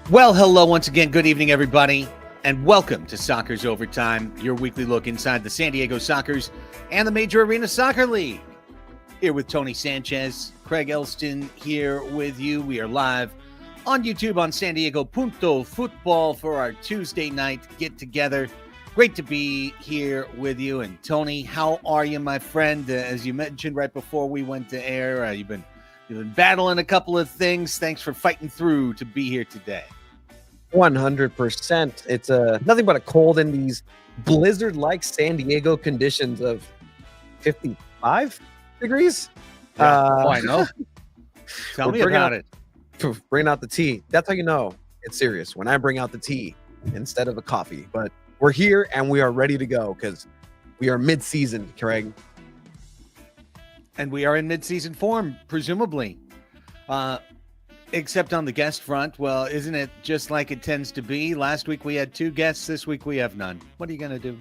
Well, hello once again. Good evening, everybody, and welcome to Soccer's Overtime, your weekly look inside the San Diego Sockers and the Major Arena Soccer League. Here with Tony Sanchez, Craig Elston here with you. We are live on YouTube on San Diego Punto Football for our Tuesday night get-together. Great to be here with you. And Tony, how are you, my friend? As you mentioned right before we went to air, you've been battling a couple of things. Thanks for fighting through to be here today. 100%. It's nothing but a cold in these blizzard-like San Diego conditions of 55 degrees. I know. Tell me about it. Bring out the tea. That's how you know it's serious, when I bring out the tea instead of a coffee. But we're here and we are ready to go because we are mid-season, Craig. And we are in mid-season form, presumably. Except on the guest front. Well, isn't it just like it tends to be? Last week we had 2 guests. This week we have none. What are you going to do?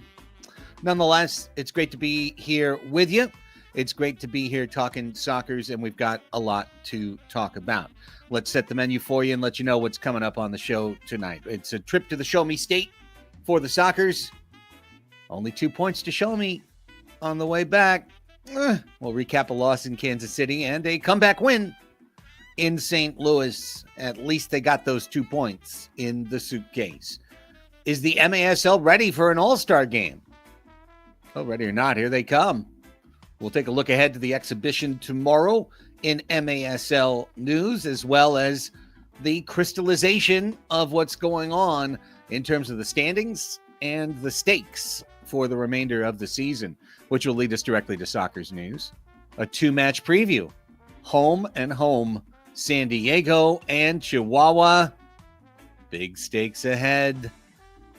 Nonetheless, it's great to be here with you. It's great to be here talking Sockers, and we've got a lot to talk about. Let's set the menu for you and let you know what's coming up on the show tonight. It's a trip to the Show Me State for the Sockers. Only 2 points to show me on the way back. We'll recap a loss in Kansas City and a comeback win in St. Louis. At least they got those 2 points in the suitcase. Is the MASL ready for an all-star game? Oh, ready or not, here they come. We'll take a look ahead to the exhibition tomorrow in MASL news, as well as the crystallization of what's going on in terms of the standings and the stakes for the remainder of the season, which will lead us directly to Soccer's news. A 2-match preview. Home and home. San Diego and Chihuahua. Big stakes ahead.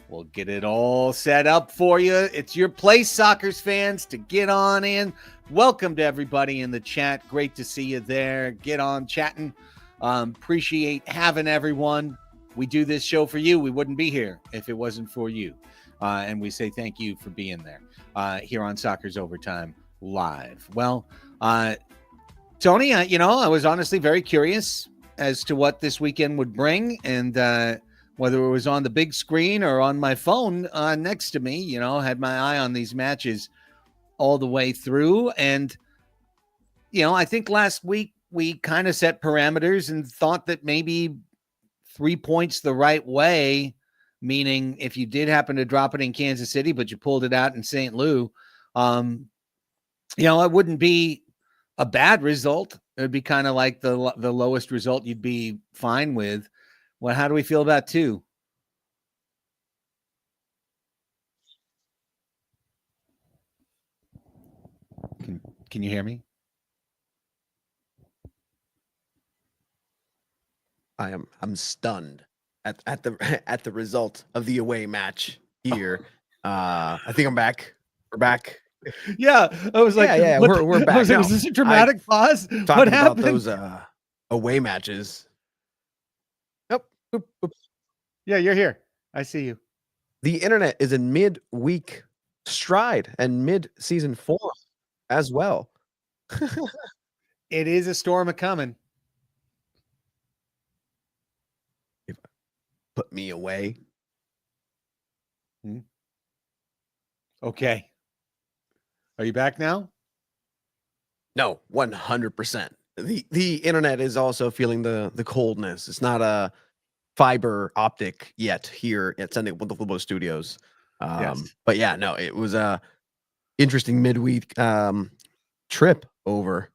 We'll get it all set up for you. It's your place, Sockers fans, to get on in. Welcome to everybody in the chat. Great to see you there. Get on chatting. Appreciate having everyone. We do this show for you. We wouldn't be here if it wasn't for you. And we say thank you for being there here on Soccer's Overtime Live. Well, Tony, I was honestly very curious as to what this weekend would bring, and whether it was on the big screen or on my phone next to me, had my eye on these matches all the way through. And, I think last week we kind of set parameters and thought that maybe 3 points the right way, meaning if you did happen to drop it in Kansas City, but you pulled it out in St. Louis, it wouldn't be a bad result. It would be kind of like the lowest result you'd be fine with. Well, how do we feel about 2? Can you hear me? I'm stunned at the result of the away match here. I think I'm back. We're back. Yeah, I was like, yeah, we're back. Was this a dramatic pause? What happened? About those away matches. Nope. Yeah, you're here. I see you. The internet is in mid-week stride and mid-season form as well. It is a storm a-coming. Put me away. Okay. Are you back now? No, 100%. The internet is also feeling the coldness. It's not a fiber optic yet here at San Diego Football Studios. Yes. But yeah, no, it was a interesting midweek trip over.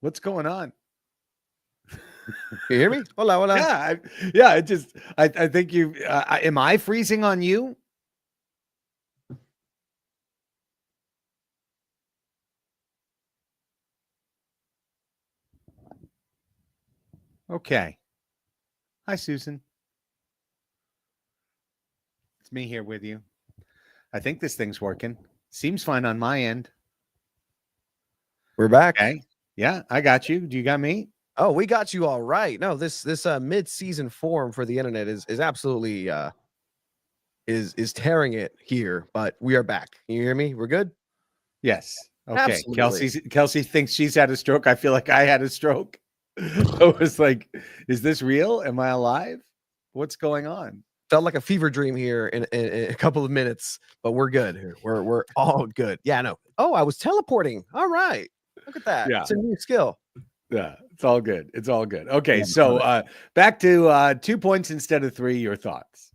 What's going on? You hear me? Hola. Yeah. I think you. Am I freezing on you? Okay. Hi, Susan. It's me here with you. I think this thing's working. Seems fine on my end. We're back. Okay. Yeah, I got you. Do you got me? Oh, we got you all right. No, this mid-season form for the internet is absolutely is tearing it here, but we are back. Can you hear me? We're good? Yes. Okay, Absolutely. Kelsey thinks she's had a stroke. I feel like I had a stroke. I was like, is this real? Am I alive? What's going on? Felt like a fever dream here in a couple of minutes, but we're good here. We're all good. Yeah, no. Oh, I was teleporting. All right. Look at that. Yeah. It's a new skill. Yeah, it's all good. It's all good. Okay, Yeah, so love it. back to 2 points instead of three. Your thoughts?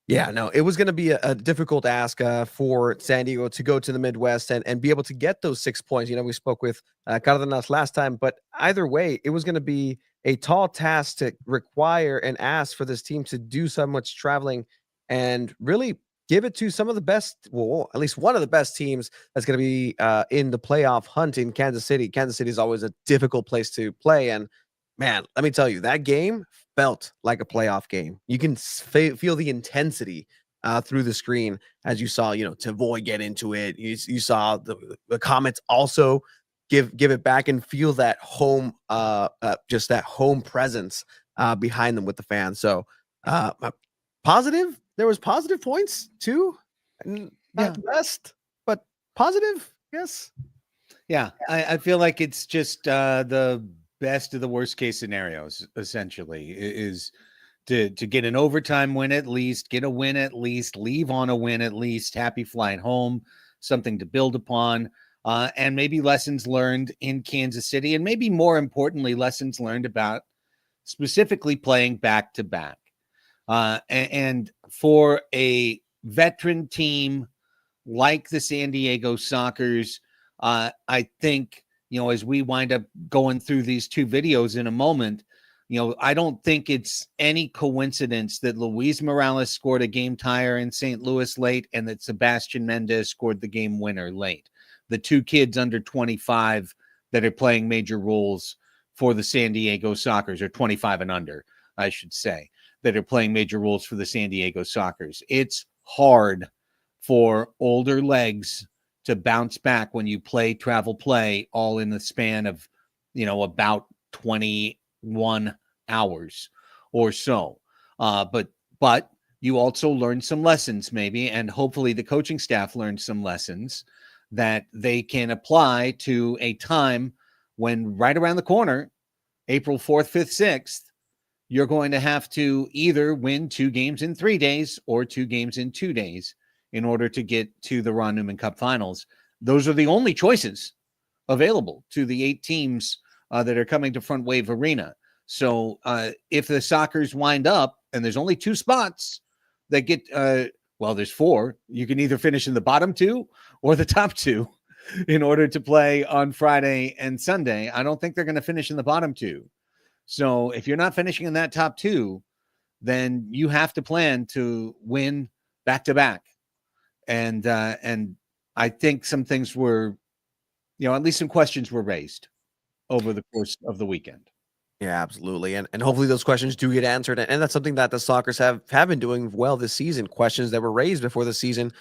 Yeah, no, it was going to be a difficult ask for San Diego to go to the Midwest and be able to get those 6 points. You know, we spoke with Cardenas last time, but either way, it was going to be a tall task to require and ask for this team to do so much traveling and really give it to some of the best, well, at least one of the best teams that's going to be in the playoff hunt in Kansas City. Kansas City is always a difficult place to play. And man, let me tell you, that game felt like a playoff game. You can feel the intensity through the screen as you saw, Tavoy get into it. You saw the Comets also give it back and feel that home, just that home presence behind them with the fans. So positive. There was positive points too, and not the best, but positive. Yes. Yeah, I feel like it's just the best of the worst case scenarios. Essentially, is to get an overtime win at least, get a win at least, leave on a win at least, happy flying home, something to build upon, and maybe lessons learned in Kansas City, and maybe more importantly, lessons learned about specifically playing back to back. And for a veteran team like the San Diego Sockers, I think, as we wind up going through these two videos in a moment, I don't think it's any coincidence that Luis Morales scored a game tire in St. Louis late and that Sebastian Mendez scored the game winner late. The two kids under 25 that are playing major roles for the San Diego Sockers, or 25 and under, I should say, that are playing major roles for the San Diego Sockers. It's hard for older legs to bounce back when you travel play all in the span of, about 21 hours or so. But you also learn some lessons maybe, and hopefully the coaching staff learned some lessons that they can apply to a time when right around the corner, April 4th, 5th, 6th, you're going to have to either win 2 games in 3 days or 2 games in 2 days in order to get to the Ron Newman Cup Finals. Those are the only choices available to the 8 teams that are coming to Front Wave Arena. So if the Sockers wind up, and there's only 2 spots that get, there's 4. You can either finish in the bottom 2 or the top 2 in order to play on Friday and Sunday. I don't think they're going to finish in the bottom 2. So if you're not finishing in that top 2, then you have to plan to win back to back. And I think some things were, at least some questions were raised over the course of the weekend. Yeah, absolutely. And hopefully those questions do get answered. And that's something that the Sockers have been doing well this season. Questions that were raised before the season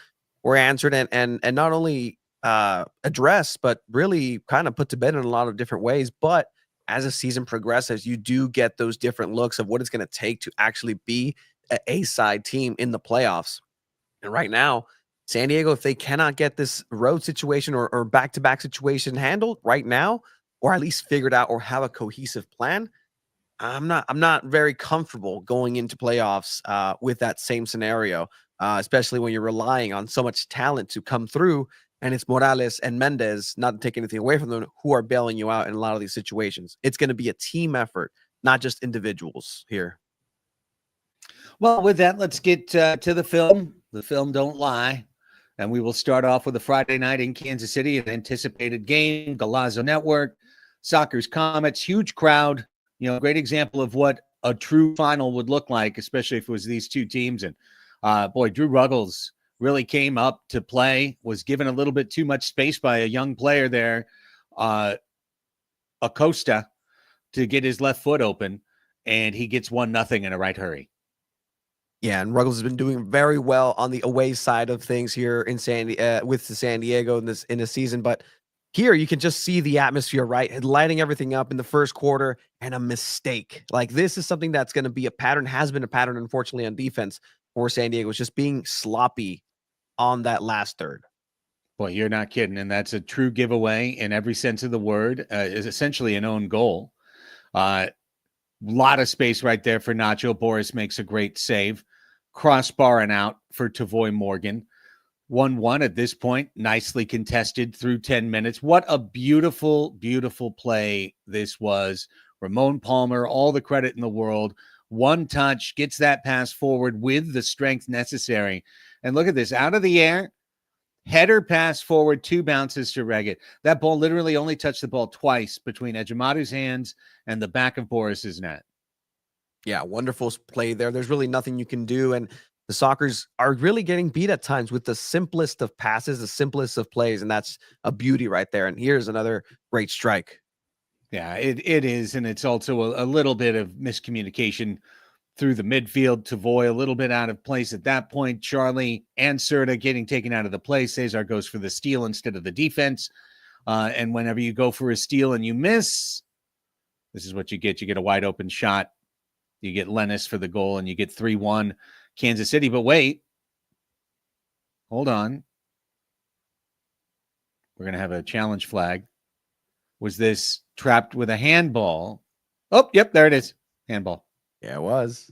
were answered and not only addressed, but really kind of put to bed in a lot of different ways. But as the season progresses, you do get those different looks of what it's going to take to actually be an A-side team in the playoffs. And right now, San Diego, if they cannot get this road situation or back-to-back situation handled right now, or at least figured out or have a cohesive plan, I'm not very comfortable going into playoffs with that same scenario, especially when you're relying on so much talent to come through. And it's Morales and Mendez, not to take anything away from them, who are bailing you out in a lot of these situations. It's going to be a team effort, not just individuals here. Well, with that, let's get to the film. The film don't lie. And we will start off with a Friday night in Kansas City, an anticipated game, Golazo Network, Sockers Comets, huge crowd. Great example of what a true final would look like, especially if it was these two teams. And Drew Ruggles really came up to play, was given a little bit too much space by a young player there, Acosta, to get his left foot open, and he gets 1-0 in a right hurry. Yeah, and Ruggles has been doing very well on the away side of things here in with the San Diego in this season. But here you can just see the atmosphere, right? Lighting everything up in the first quarter, and a mistake. Like, this is something that's going to be a pattern, has been a pattern, unfortunately, on defense for San Diego. It's just being sloppy on that last third. Boy, you're not kidding. And that's a true giveaway in every sense of the word. Is essentially an own goal. Lot of space right there for Nacho. Boris makes a great save. Crossbar and out for Tavoy Morgan. 1-1 at this point. Nicely contested through 10 minutes. What a beautiful, beautiful play this was. Ramon Palmer, all the credit in the world. One touch, gets that pass forward with the strength necessary. And look at this, out of the air, header pass forward, 2 bounces to Reggett. That ball literally only touched the ball twice between Ejimatu's hands and the back of Boris's net. Yeah, wonderful play there. There's really nothing you can do. And the Sockers are really getting beat at times with the simplest of passes, the simplest of plays. And that's a beauty right there. And here's another great strike. Yeah, it is. And it's also a little bit of miscommunication through the midfield. Tavoy a little bit out of place at that point. Charlie and Serta getting taken out of the play. Cesar goes for the steal instead of the defense. And whenever you go for a steal and you miss, this is what you get. You get a wide open shot. You get Lennis for the goal, and you get 3-1 Kansas City. But wait, hold on. We're going to have a challenge flag. Was this trapped with a handball? Oh, yep, there it is. Handball. Yeah, it was.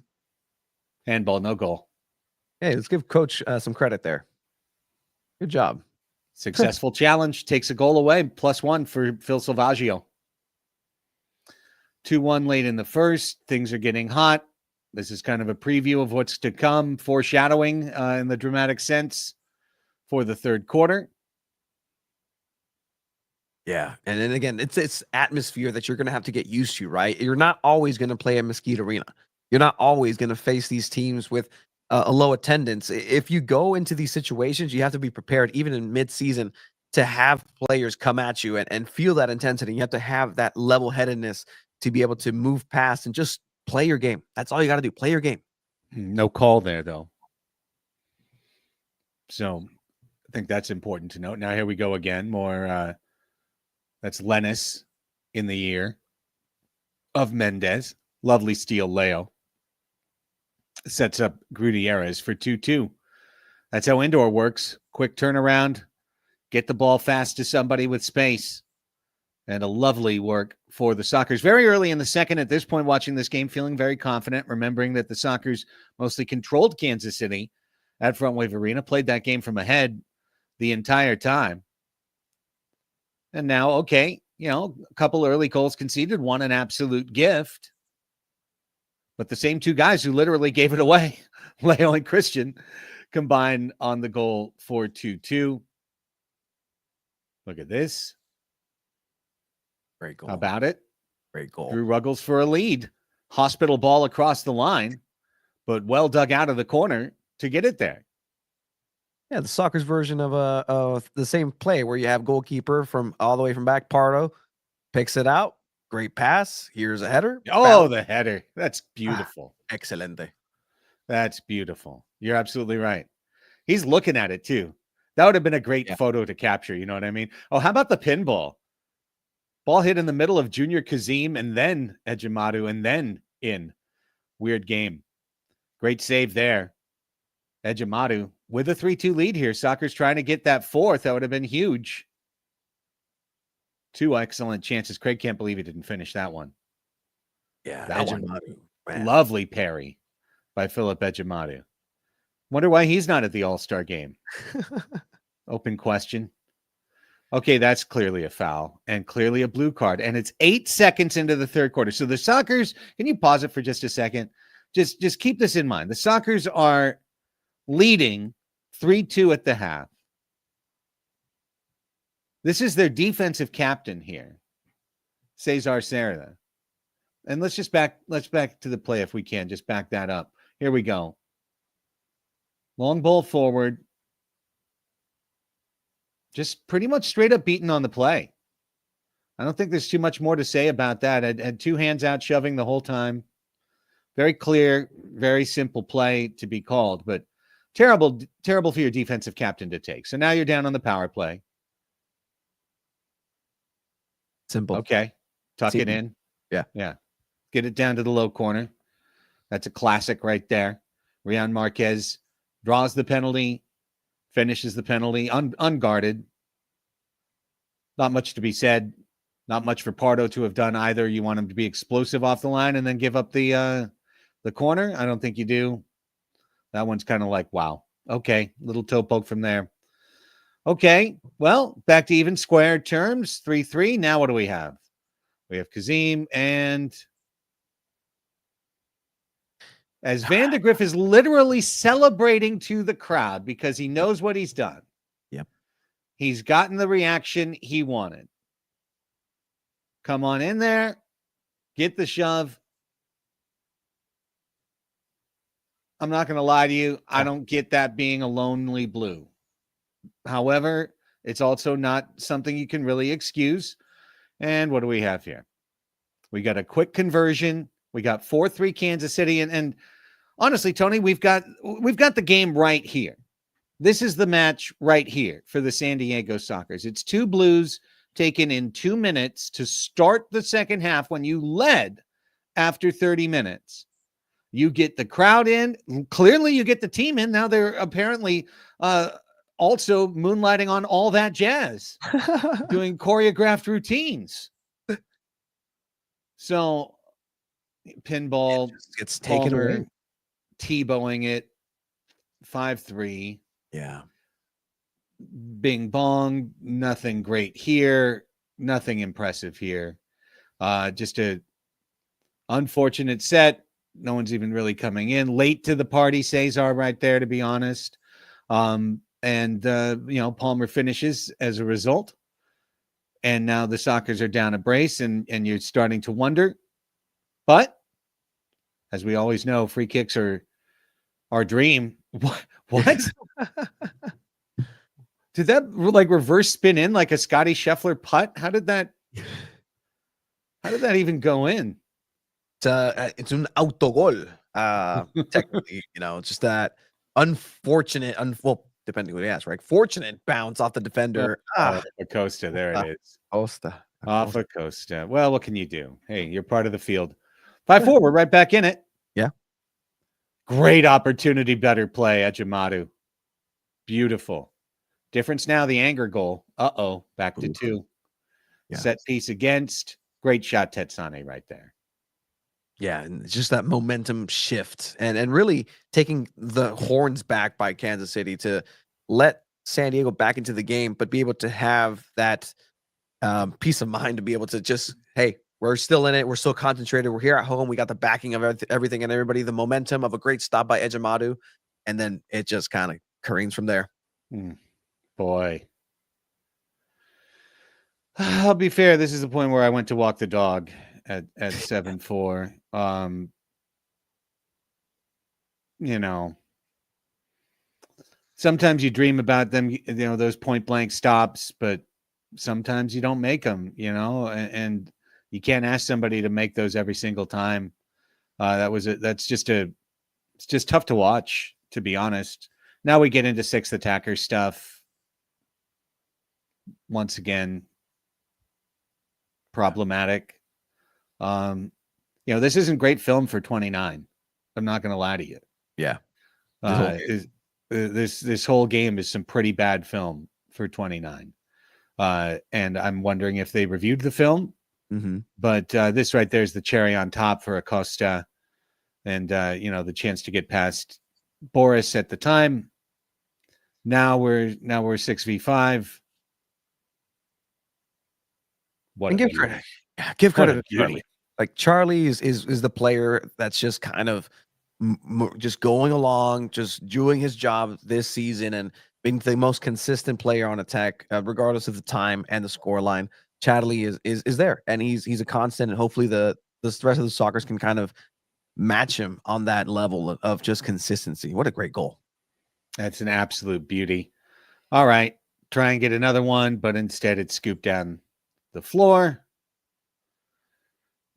Handball, no goal. Hey, let's give Coach some credit there. Good job. Successful challenge. Takes a goal away. +1 for Phil Salvaggio. 2-1 late in the first. Things are getting hot. This is kind of a preview of what's to come, foreshadowing in the dramatic sense for the third quarter. Yeah. And then again, it's atmosphere that you're going to have to get used to, right? You're not always going to play at Mesquite Arena. You're not always going to face these teams with a low attendance. If you go into these situations, you have to be prepared, even in mid-season, to have players come at you and feel that intensity. You have to have that level-headedness to be able to move past and just play your game. That's all you got to do. Play your game. No call there, though. So I think that's important to note. Now here we go again. More, that's Lennis in the ear of Mendez. Lovely steal, Leo. Sets up Gutierrez for 2-2. That's how indoor works. Quick turnaround. Get the ball fast to somebody with space. And a lovely work for the Sockers. Very early in the second, at this point, watching this game, feeling very confident, remembering that the Sockers mostly controlled Kansas City at Front Wave Arena, played that game from ahead the entire time. And now, okay, a couple early goals conceded, one an absolute gift. But the same 2 guys who literally gave it away, Leo and Christian, combine on the goal for 2-2. Look at this. Great goal. How about it? Great goal. Drew Ruggles for a lead. Hospital ball across the line, but well dug out of the corner to get it there. Yeah, the Sockers version of the same play where you have goalkeeper from all the way from back. Pardo picks it out. Great pass. Here's a header. Oh, the header. That's beautiful. Excelente. That's beautiful. You're absolutely right. He's looking at it too. That would have been a great photo to capture. You know what I mean? Oh, how about the pinball? Ball hit in the middle of Junior Kazim and then Ejimatu and then in. Weird game. Great save there. Ejimatu with a 3-2 lead here. Sockers trying to get that fourth. That would have been huge. 2 excellent chances. Craig can't believe he didn't finish that one. Yeah, that Ejimatu. one. Lovely parry by Philip Ejimatu. Wonder why he's not at the All-Star game. Open question. Okay, that's clearly a foul and clearly a blue card. And it's 8 seconds into the third quarter. So the Sockers, can you pause it for just a second? Just keep this in mind. The Sockers are leading 3-2 at the half. This is their defensive captain here, Cesar Serra. And let's back to the play if we can. Just back that up. Here we go. Long ball forward. Just pretty much straight up beaten on the play. I don't think there's too much more to say about that. I had 2 hands out shoving the whole time. Very clear, very simple play to be called, but terrible for your defensive captain to take. So now you're down on the power play. Simple. Okay. Tuck it in. Yeah. Get it down to the low corner. That's a classic right there. Rian Marquez draws the penalty, finishes the penalty unguarded. Not much to be said. Not much for Pardo to have done either. You want him to be explosive off the line and then give up the corner? I don't think you do. That one's kind of like, wow. Okay, little toe poke from there. Okay, well, back to even square terms, 3-3. Now what do we have? We have Kazim, and as Van de Griff is literally celebrating to the crowd because he knows what he's done. Yep. He's gotten the reaction he wanted. Come on in there. Get the shove. I'm not going to lie to you. I don't get that being a lonely blue. However, it's also not something you can really excuse. And what do we have here? We got a quick conversion. We got 4-3 Kansas City. And honestly, Tony, we've got the game right here. This is the match right here for the San Diego Sockers. It's two Blues taken in 2 minutes to start the second half when you led after 30 minutes. You get the crowd in. Clearly, you get the team in. Now they're apparently also moonlighting on All That Jazz, doing choreographed routines. So, pinball gets taken away. T-bowing it, 5-3. Yeah. Bing bong. Nothing great here. Nothing impressive here. Just a unfortunate set. No one's even really coming in. Late to the party, Cesar right there, to be honest. Palmer finishes as a result. And now the Sockers are down a brace, and you're starting to wonder. But as we always know, free kicks are our dream. What? Did that like reverse spin in like a Scotty Scheffler putt? How did that even go in? It's an autogol. Technically, just that unfortunate, depending who you ask, right? Fortunate bounce off the defender. Acosta, there it is. Acosta. Off Acosta. Well, what can you do? Hey, you're part of the field. 5-4, we're right back in it. Yeah. Great opportunity, better play at Jamadu. Beautiful. Difference now, the anger goal. Back to 2. Yeah. Set piece against. Great shot, Tetsane, right there. Yeah, and just that momentum shift and really taking the horns back by Kansas City to let San Diego back into the game, but be able to have that peace of mind to be able to just, hey, we're still in it. We're still concentrated. We're here at home. We got the backing of everything and everybody, the momentum of a great stop by Ejimadu, and then it just kind of careens from there. Boy. I'll be fair. This is the point where I went to walk the dog at 7-4. Sometimes you dream about them, those point blank stops, but sometimes you don't make them, and you can't ask somebody to make those every single time. It's just tough to watch, to be honest. Now we get into sixth attacker stuff. Once again, problematic. This isn't great film for 29. I'm not going to lie to you. Yeah. This whole game is some pretty bad film for 29. And I'm wondering if they reviewed the film. Mm-hmm. But this right there is the cherry on top for Acosta. And, the chance to get past Boris at the time. Now we're 6v5. And give credit. Yeah, give credit to Charlie. Like Charlie is the player that's just kind of just going along, just doing his job this season and being the most consistent player on attack, regardless of the time and the score line. Chadley is there, and he's a constant, and hopefully the rest of the Sockers can kind of match him on that level of just consistency. What a great goal. That's an absolute beauty. All right, try and get another one, but instead it's scooped down the floor.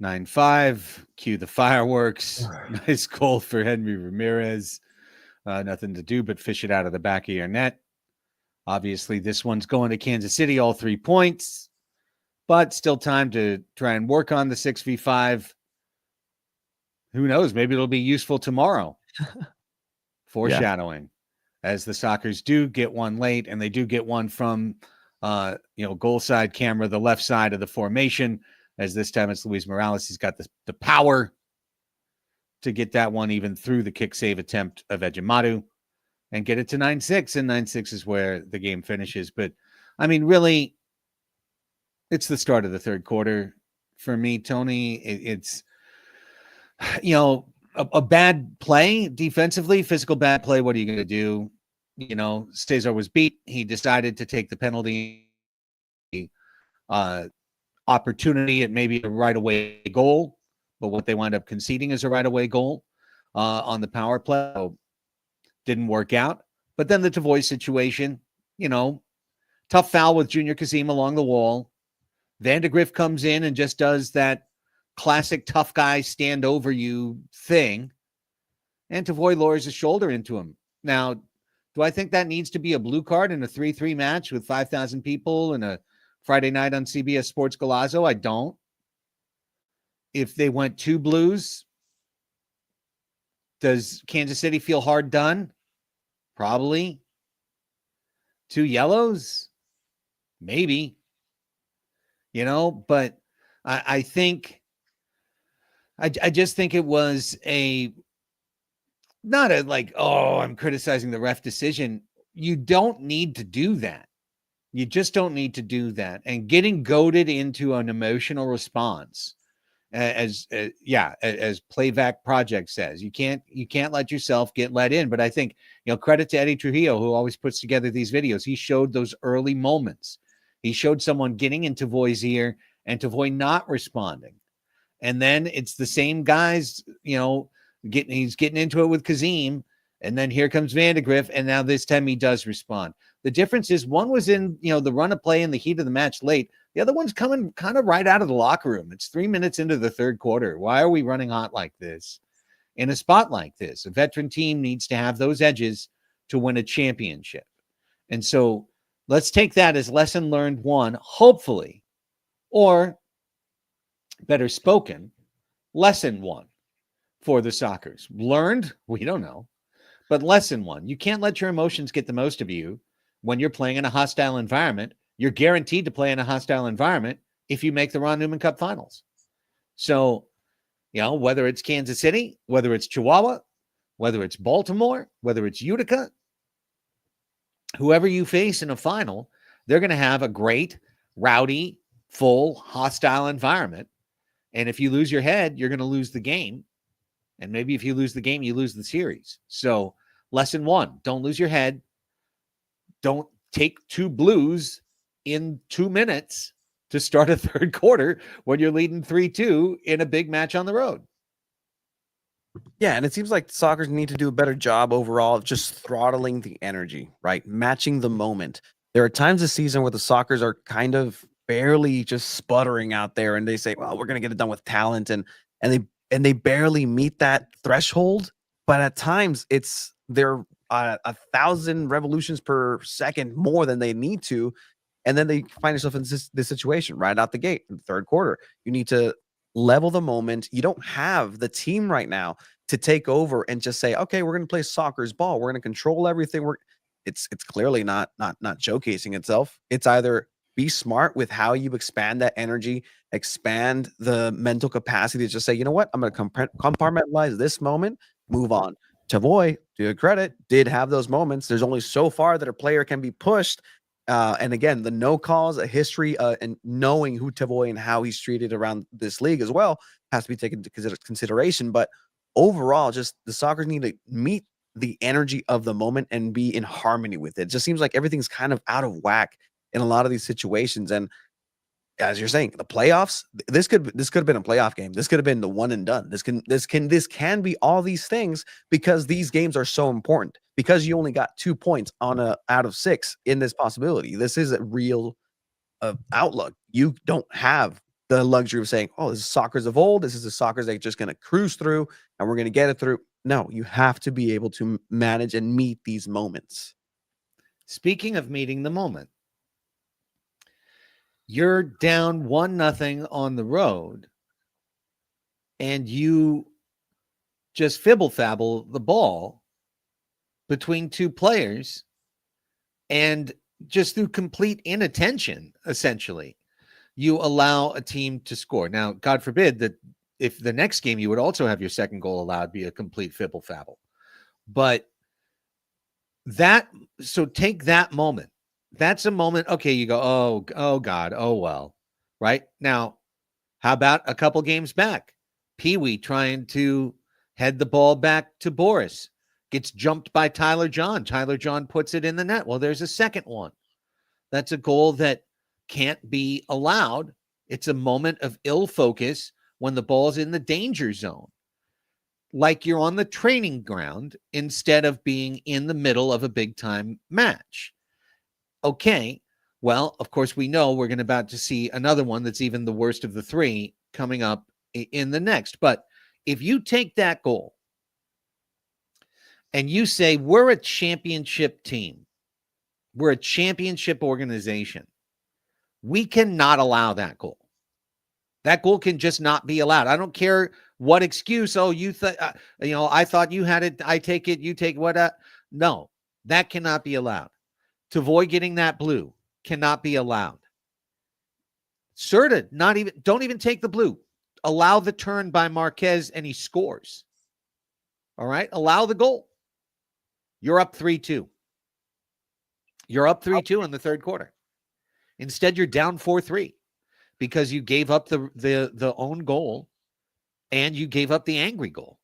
9-5. Cue the fireworks. Nice goal for Henry Ramirez. Nothing to do but fish it out of the back of your net. Obviously, this one's going to Kansas City, all 3 points, but still time to try and work on the 6v5. Who knows? Maybe it'll be useful tomorrow. Foreshadowing. As the Sockers do get one late, and they do get one from goal side camera, the left side of the formation, as this time it's Luis Morales. He's got the power to get that one even through the kick save attempt of Ejimadu and get it to 9-6. And 9-6 is where the game finishes. But, I mean, really, it's the start of the third quarter for me, Tony. It's, a bad play defensively, physical bad play. What are you going to do? Cesar was beat. He decided to take the penalty opportunity at maybe a right-away goal, but what they wind up conceding is a right-away goal on the power play. So didn't work out. But then the Tavoy situation, tough foul with Junior Kazim along the wall. Vandegrift comes in and just does that classic tough guy stand over you thing. And Tavoy lowers his shoulder into him. Now, do I think that needs to be a blue card in a 3-3 match with 5,000 people and a Friday night on CBS Sports Golazo? I don't. If they went 2 blues, does Kansas City feel hard done? Probably. 2 yellows? Maybe. But I think, I just think it was not a like, I'm criticizing the ref decision. You don't need to do that. You just don't need to do that. And getting goaded into an emotional response, as Playback Project says, you can't let yourself get let in. But I think, credit to Eddie Trujillo, who always puts together these videos. He showed those early moments. He showed someone getting into Tavoy's ear and Tavoy not responding. And then it's the same guys, he's getting into it with Kazim. And then here comes Vandegrift. And now this time he does respond. The difference is one was in, the run of play in the heat of the match late. The other one's coming kind of right out of the locker room. It's 3 minutes into the third quarter. Why are we running hot like this in a spot like this? A veteran team needs to have those edges to win a championship. And so let's take that as lesson learned 1, hopefully, or better spoken, lesson 1 for the Sockers. Learned? We don't know. But lesson 1, you can't let your emotions get the most of you when you're playing in a hostile environment. You're guaranteed to play in a hostile environment if you make the Ron Newman Cup finals. So, whether it's Kansas City, whether it's Chihuahua, whether it's Baltimore, whether it's Utica, whoever you face in a final, they're going to have a great, rowdy, full, hostile environment. And if you lose your head, you're going to lose the game. And maybe if you lose the game, you lose the series. So lesson 1, don't lose your head. Don't take 2 blues in 2 minutes to start a third quarter when you're leading 3-2 in a big match on the road. Yeah, and it seems like Sockers need to do a better job overall of just throttling the energy, right? Matching the moment. There are times this season where the Sockers are kind of barely just sputtering out there, and they say, "Well, we're going to get it done with talent," and they barely meet that threshold. But at times, they're 1,000 revolutions per second more than they need to, and then they find yourself in this situation right out the gate in the third quarter. You need to level the moment. You don't have the team right now to take over and just say, okay, we're going to play Soccer's ball. We're going to control everything. It's clearly not showcasing itself. It's either be smart with how you expand that energy, expand the mental capacity to just say, you know what, I'm going to compartmentalize this moment, move on. Tavoy, to your credit, did have those moments. There's only so far that a player can be pushed. And again, the no calls, a history, and knowing who Tavoy and how he's treated around this league as well has to be taken into consideration. But overall, just the Sockers need to meet the energy of the moment and be in harmony with it. It just seems like everything's kind of out of whack in a lot of these situations. And as you're saying, the playoffs, this could have been a playoff game. This could have been the one and done. This can be all these things because these games are so important, because you only got 2 points on out of 6 in this possibility. This is a real outlook. You don't have the luxury of saying, oh, this is Sockers of old. This is the Sockers that just going to cruise through and we're going to get it through. No, you have to be able to manage and meet these moments. Speaking of meeting the moment, you're down 1-0 on the road and you just fibble-fabble the ball between 2 players, and just through complete inattention, essentially, you allow a team to score. Now, God forbid that if the next game you would also have your second goal allowed be a complete fibble fabble. But so take that moment. That's a moment. Okay, you go, oh God, oh well. Right now, how about a couple games back? Pee Wee trying to head the ball back to Boris, gets jumped by Tyler John. Tyler John puts it in the net. Well, there's a second one. That's a goal that can't be allowed. It's a moment of ill focus when the ball's in the danger zone, like you're on the training ground instead of being in the middle of a big time match. Okay, well, of course, we know we're going about to see another one that's even the worst of the three coming up in the next. But if you take that goal and you say, we're a championship team, we're a championship organization, we cannot allow that goal. That goal can just not be allowed. I don't care what excuse. Oh, you thought, I thought you had it. I take it. You take what? No, that cannot be allowed. To avoid getting that blue cannot be allowed. Serta, don't even take the blue. Allow the turn by Marquez and he scores. All right. Allow the goal. You're up 3-2. You're up 3-2 in the third quarter. Instead, you're down 4-3 because you gave up the own goal and you gave up the angry goal.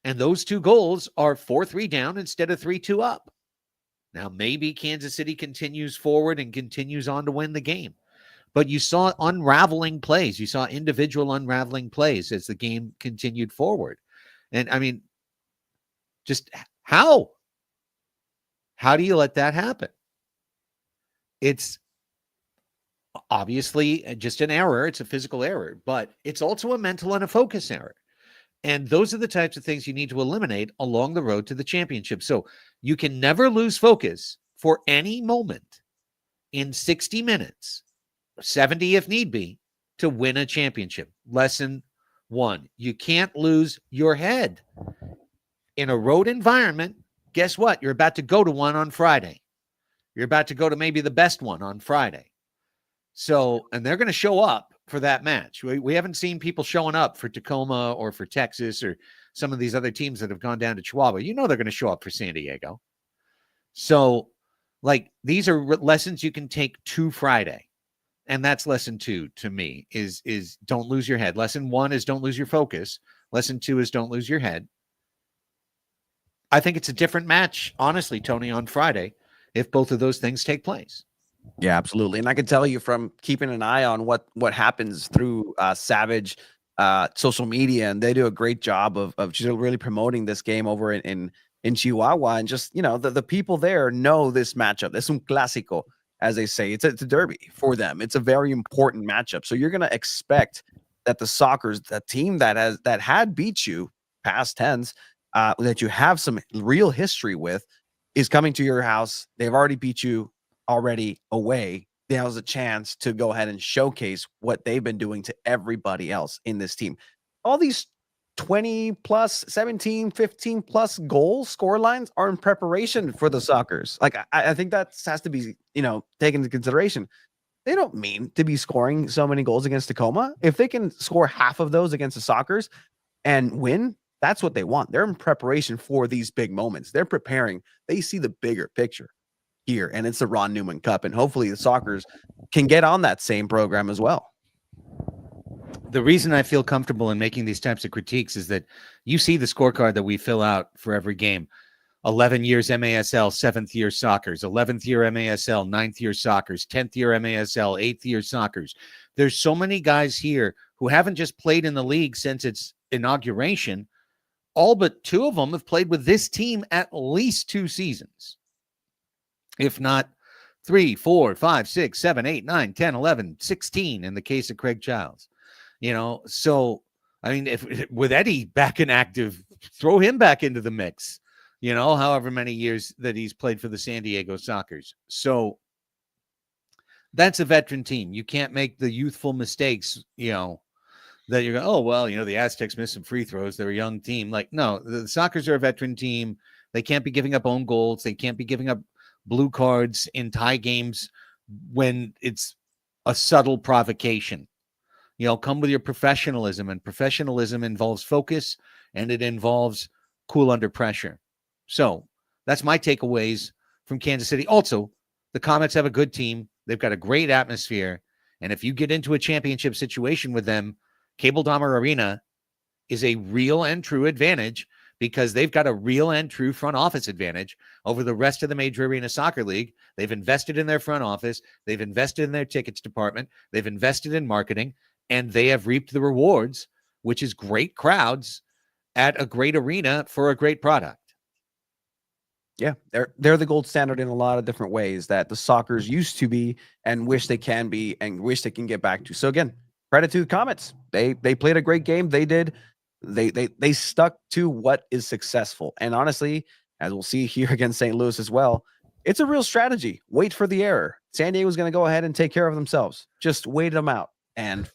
And those two goals are 4-3 down instead of 3-2 up. Now, maybe Kansas City continues forward and continues on to win the game. But you saw unraveling plays. You saw individual unraveling plays as the game continued forward. And, I mean, just how? How do you let that happen? It's obviously just an error. It's a physical error, but it's also a mental and a focus error. And those are the types of things you need to eliminate along the road to the championship. So you can never lose focus for any moment in 60 minutes, 70 if need be, to win a championship. Lesson 1, you can't lose your head. In a road environment, guess what? You're about to go to one on Friday. You're about to go to maybe the best one on Friday. So, and they're going to show up for that match. We haven't seen people showing up for Tacoma or for Texas or some of these other teams that have gone down to Chihuahua. You know they're going to show up for San Diego. So, like, these are lessons you can take to Friday. And that's lesson 2 to me is don't lose your head. Lesson 1 is don't lose your focus. Lesson 2 is don't lose your head. I think it's a different match, honestly, Tony, on Friday, if both of those things take place. Yeah, absolutely. And I can tell you from keeping an eye on what happens through Savage social media, and they do a great job of just really promoting this game over in Chihuahua. And just, the people there know this matchup. Es un clásico, as they say. It's a derby for them. It's a very important matchup. So you're going to expect that the Sockers, the team that had beat you past tense, that you have some real history with, is coming to your house. They've already beat you already away. There's a chance to go ahead and showcase what they've been doing to everybody else in this team. All these 20 plus 17, 15 plus goal score lines are in preparation for the Sockers. Like, I think that has to be, taken into consideration. They don't mean to be scoring so many goals against Tacoma. If they can score half of those against the Sockers and win, that's what they want. They're in preparation for these big moments. They're preparing. They see the bigger picture here, and it's the Ron Newman Cup, and hopefully the Sockers can get on that same program as well. The reason I feel comfortable in making these types of critiques is that you see the scorecard that we fill out for every game. 11 years MASL, 7th year Sockers, 11th year MASL, 9th year Sockers, 10th year MASL, 8th year Sockers. There's so many guys here who haven't just played in the league since its inauguration. All but 2 of them have played with this team at least 2 seasons. If not 3, 4, 5, 6, 7, 8, 9, 10, 11, 16 in the case of Craig Childs. So, I mean, if with Eddie back in active, throw him back into the mix, however many years that he's played for the San Diego Sockers. So that's a veteran team. You can't make the youthful mistakes, that you're going, oh, well, the Aztecs missed some free throws. They're a young team. Like, no, the Sockers are a veteran team. They can't be giving up own goals. They can't be giving up blue cards in tie games when it's a subtle provocation. Come with your professionalism, and professionalism involves focus, and it involves cool under pressure. So that's my takeaways from Kansas City. Also, the Comets have a good team. They've got a great atmosphere. And if you get into a championship situation with them, Cable Dahmer Arena is a real and true advantage because they've got a real and true front office advantage over the rest of the Major Arena Soccer League. They've invested in their front office. They've invested in their tickets department. They've invested in marketing, and they have reaped the rewards, which is great crowds at a great arena for a great product. Yeah, they're the gold standard in a lot of different ways that the Sockers used to be and wish they can be and wish they can get back to. So again, credit to the Comets. They played a great game. They stuck to what is successful. And honestly, as we'll see here against St. Louis as well, it's a real strategy. Wait for the error. San Diego's going to go ahead and take care of themselves. Just wait them out. And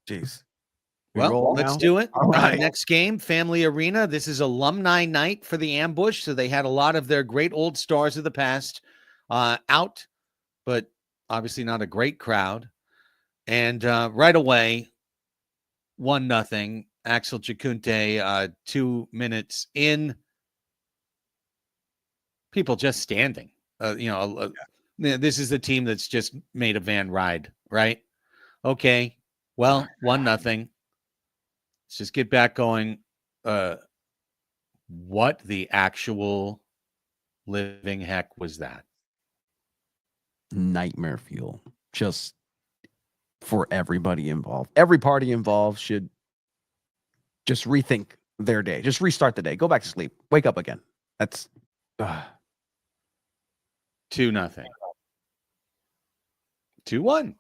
geez. Well, let's do it. All right. Next game, Family Arena. This is alumni night for the Ambush. So they had a lot of their great old stars of the past out, but obviously not a great crowd. And right away, 1-0. Axel Chacunte, 2 minutes in. People just standing. This is the team that's just made a van ride, right? Okay. Well, 1-0. Let's just get back going. What the actual living heck was that? Nightmare fuel. Just for everybody involved. Every party involved should just rethink their day. Just restart the day. Go back to sleep. Wake up again. That's 2-0. 2-1.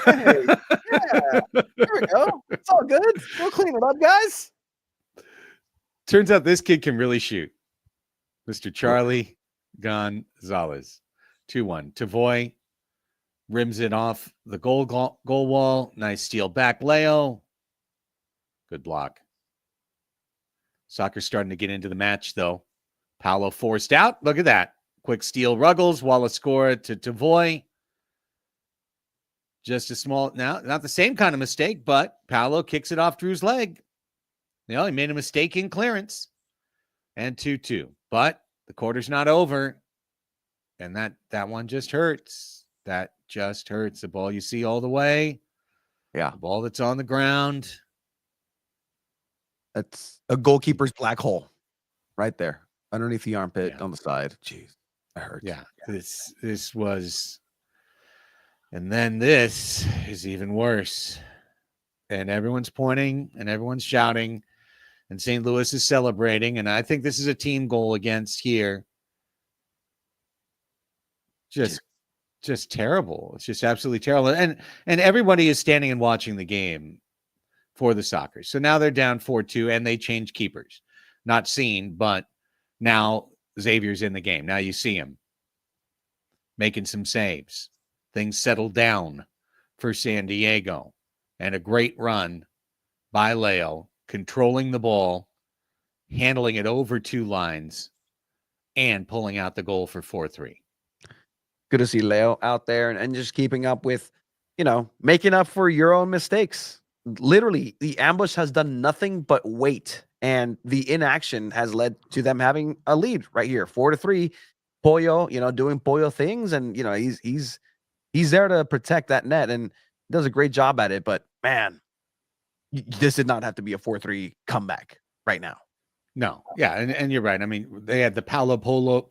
Hey, yeah, there we go. It's all good. We'll clean it up, guys. Turns out this kid can really shoot. Mr. Charlie Gonzalez. 2-1. Tavoy rims it off the goal wall. Nice steal back. Leo. Good block. Soccer's starting to get into the match, though. Paolo forced out. Look at that. Quick steal. Ruggles. Wallace score to Tavoy. Just a small, now, not the same kind of mistake, but Paolo kicks it off Drew's leg. He made a mistake in clearance. And 2-2. But the quarter's not over. And that one just hurts. That just hurts. The ball you see all the way. Yeah. The ball that's on the ground. That's a goalkeeper's black hole right there underneath the armpit on the side. Jeez, that hurts. Yeah. This was... And then this is even worse. And everyone's pointing and everyone's shouting. And St. Louis is celebrating. And I think this is a team goal against here. Just terrible. It's just absolutely terrible. And everybody is standing and watching the game for the Sockers. So now they're down 4-2 and they change keepers. Not seen, but now Xavier's in the game. Now you see him making some saves. Things settle down for San Diego. And a great run by Leo, controlling the ball, handling it over 2 lines, and pulling out the goal for 4-3. Good to see Leo out there and just keeping up with, making up for your own mistakes. Literally, the Ambush has done nothing but wait. And the inaction has led to them having a lead right here, 4-3. Pollo, doing Pollo things. And, he's there to protect that net and does a great job at it. But man, this did not have to be a 4-3 comeback right now. No. Yeah. And you're right. I mean, they had the Paolo Pollo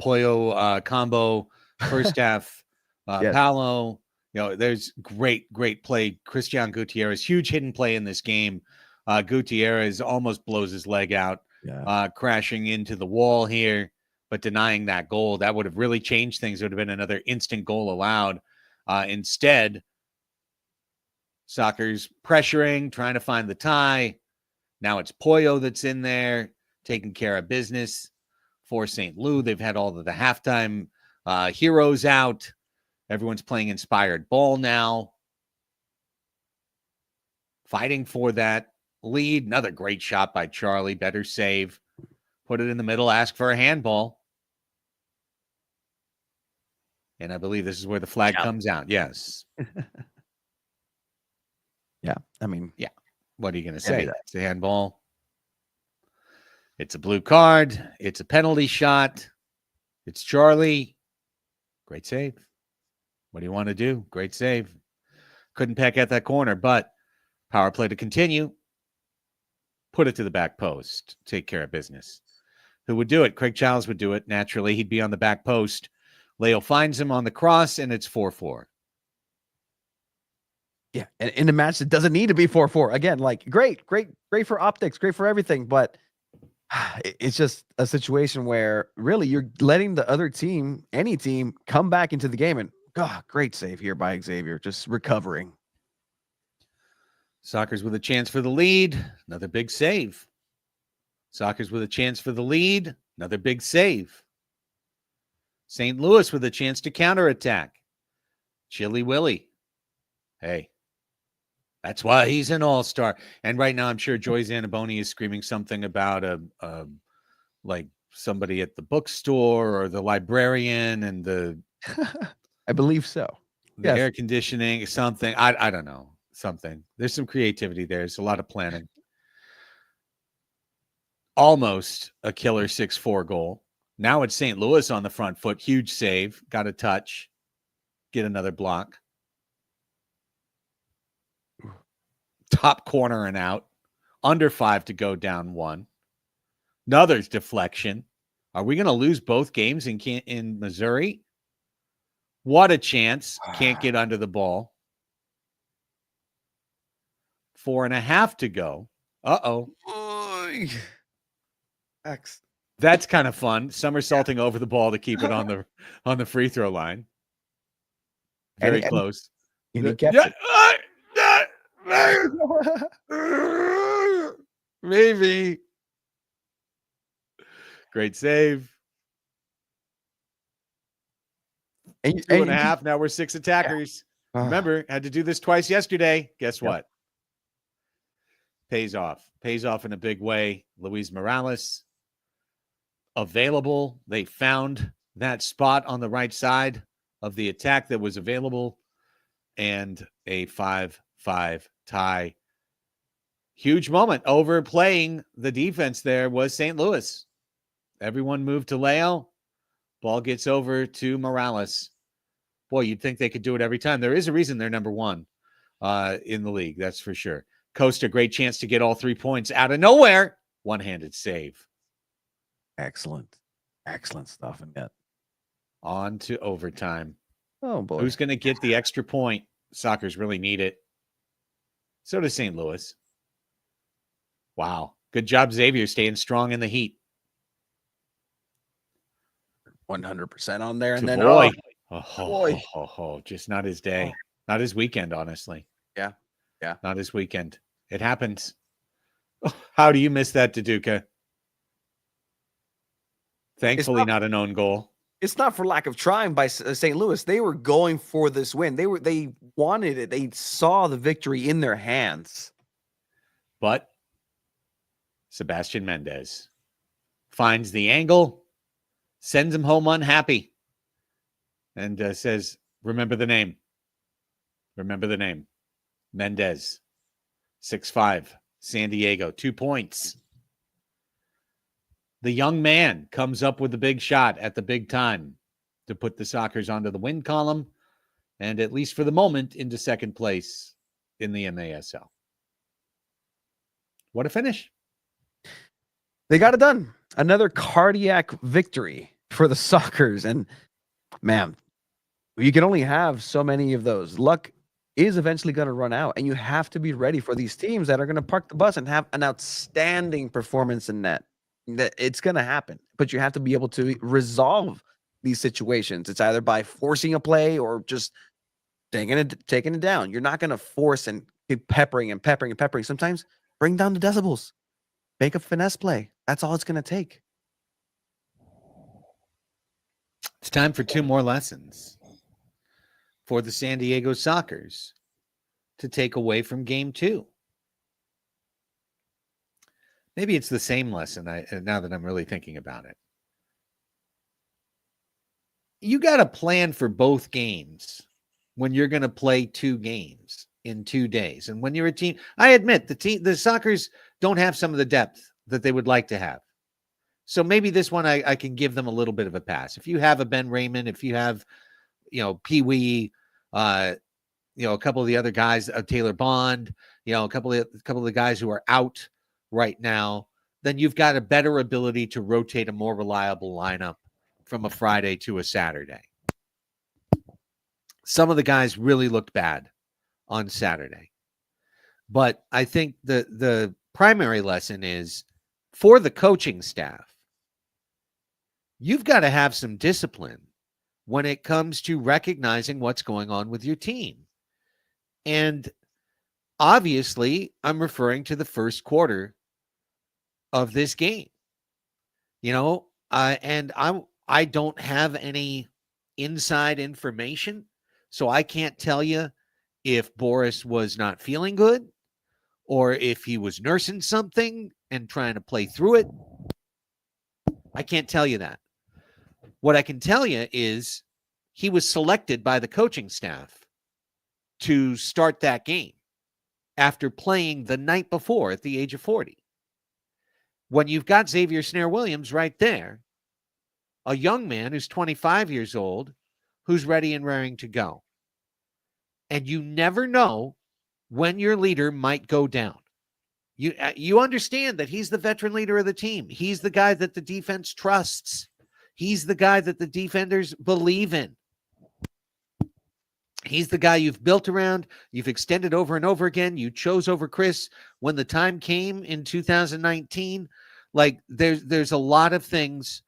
combo first half. Yes. Paolo, there's great play. Christian Gutierrez, huge hidden play in this game. Gutierrez almost blows his leg out, crashing into the wall here, but denying that goal. That would have really changed things. It would have been another instant goal allowed. Instead, Soccer's pressuring, trying to find the tie. Now it's Pollo that's in there, taking care of business for St. Louis. They've had all of the halftime heroes out. Everyone's playing inspired ball now. Fighting for that lead. Another great shot by Charlie. Better save. Put it in the middle. Ask for a handball. And I believe this is where the flag Yeah. comes out. Yes. Yeah. I mean, Yeah. What are you going to can't be say? that. It's a handball. It's a blue card. It's a penalty shot. It's Charlie. Great save. What do you want to do? Great save. Couldn't peck at that corner, but power play to continue. Put it to the back post. Take care of business. Who would do it? Craig Childs would do it. Naturally, he'd be on the back post. Leo finds him on the cross, and it's 4-4. Yeah. And in a match that doesn't need to be 4-4. Again, like great for optics, great for everything. But it's just a situation where really you're letting the other team, any team, come back into the game. And great save here by Xavier, just recovering. Sockers with a chance for the lead. Another big save. Sockers with a chance for the lead. Another big save. St. Louis with a chance to counterattack. Chilly Willy. Hey, that's why he's an all-star. And right now, I'm sure Joy Zanaboni is screaming something about like somebody at the bookstore or the librarian and the I believe so. the air conditioning, something. I don't know. Something. There's some creativity there. There's a lot of planning. Almost a killer 6-4 goal. Now it's St. Louis on the front foot. Huge save. Got a touch. Get another block. Top corner and out. Under 5 to go, down 1. Another deflection. Are we going to lose both games in Missouri? What a chance. Can't get under the ball. 4.5 to go. Uh-oh. X. That's kind of fun. Somersaulting over the ball to keep it on the free throw line. Very close. And he kept it. Maybe. Great save. 2.5. Now we're 6 attackers. Yeah. Remember, had to do this twice yesterday. Guess what? Pays off. Pays off in a big way. Luis Morales available. They found that spot on the right side of the attack that was available. And a 5-5 tie. Huge moment. Overplaying the defense there was St. Louis. Everyone moved to Leo. Ball gets over to Morales. Boy, you'd think they could do it every time. There is a reason they're number 1 in the league. That's for sure. Costa, great chance to get all 3 points out of nowhere. One-handed save. Excellent stuff in that. On to overtime. Oh, boy. Who's going to get the extra point? Sockers really need it. So does St. Louis. Wow. Good job, Xavier, staying strong in the heat. 100% on there. And Good then, boy. boy. Just not his day. Not his weekend, honestly. Yeah. Not his weekend. It happens. How do you miss that, Duduka? Thankfully, not an own goal. It's not for lack of trying by St. Louis. They were going for this win. They wanted it. They saw the victory in their hands. But Sebastian Mendez finds the angle, sends him home unhappy, and says, remember the name. Remember the name. Mendez, 6'5", San Diego, 2 points. The young man comes up with the big shot at the big time to put the Sockers onto the win column and, at least for the moment, into second place in the MASL. What a finish. They got it done. Another cardiac victory for the Sockers. And, man, you can only have so many of those. Luck is eventually going to run out, and you have to be ready for these teams that are going to park the bus and have an outstanding performance in net. That it's going to happen, but you have to be able to resolve these situations. It's either by forcing a play or just taking it down. You're not going to force and keep peppering. Sometimes bring down the decibels, make a finesse play. That's all it's going to take. It's time for 2 more lessons for the San Diego Sockers to take away from game 2. Maybe it's the same lesson now that I'm really thinking about it. you got to plan for both games when you're going to play 2 games in 2 days. And when you're a team, I admit the Sockers don't have some of the depth that they would like to have. So maybe this one I can give them a little bit of a pass. If you have a Ben Raymond, if you have, Pee Wee, a couple of the other guys, Taylor Bond, a couple of the guys who are out right now, then you've got a better ability to rotate a more reliable lineup from a Friday to a Saturday. Some of the guys really looked bad on Saturday. But I think the primary lesson is for the coaching staff, you've got to have some discipline when it comes to recognizing what's going on with your team. And obviously, I'm referring to the first quarter of this game. And I don't have any inside information, so I can't tell you if Boris was not feeling good or if he was nursing something and trying to play through it. I can't tell you that. What I can tell you is he was selected by the coaching staff to start that game after playing the night before at the age of 40. When you've got Xavier Snare-Williams right there, a young man who's 25 years old, who's ready and raring to go. And you never know when your leader might go down. You understand that he's the veteran leader of the team. He's the guy that the defense trusts. He's the guy that the defenders believe in. He's the guy you've built around. You've extended over and over again. You chose over Chris when the time came in 2019. Like there's a lot of things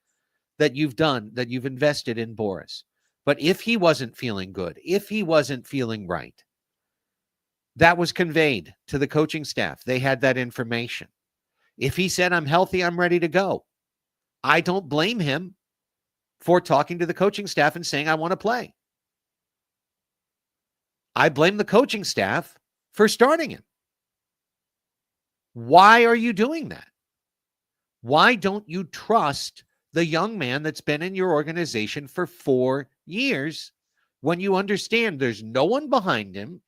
that you've done, that you've invested in Boris. But if he wasn't feeling good, if he wasn't feeling right, that was conveyed to the coaching staff. They had that information. If he said, I'm healthy, I'm ready to go, I don't blame him for talking to the coaching staff and saying, I want to play. I blame the coaching staff for starting him. Why are you doing that? Why don't you trust the young man that's been in your organization for 4 years when you understand there's no one behind him?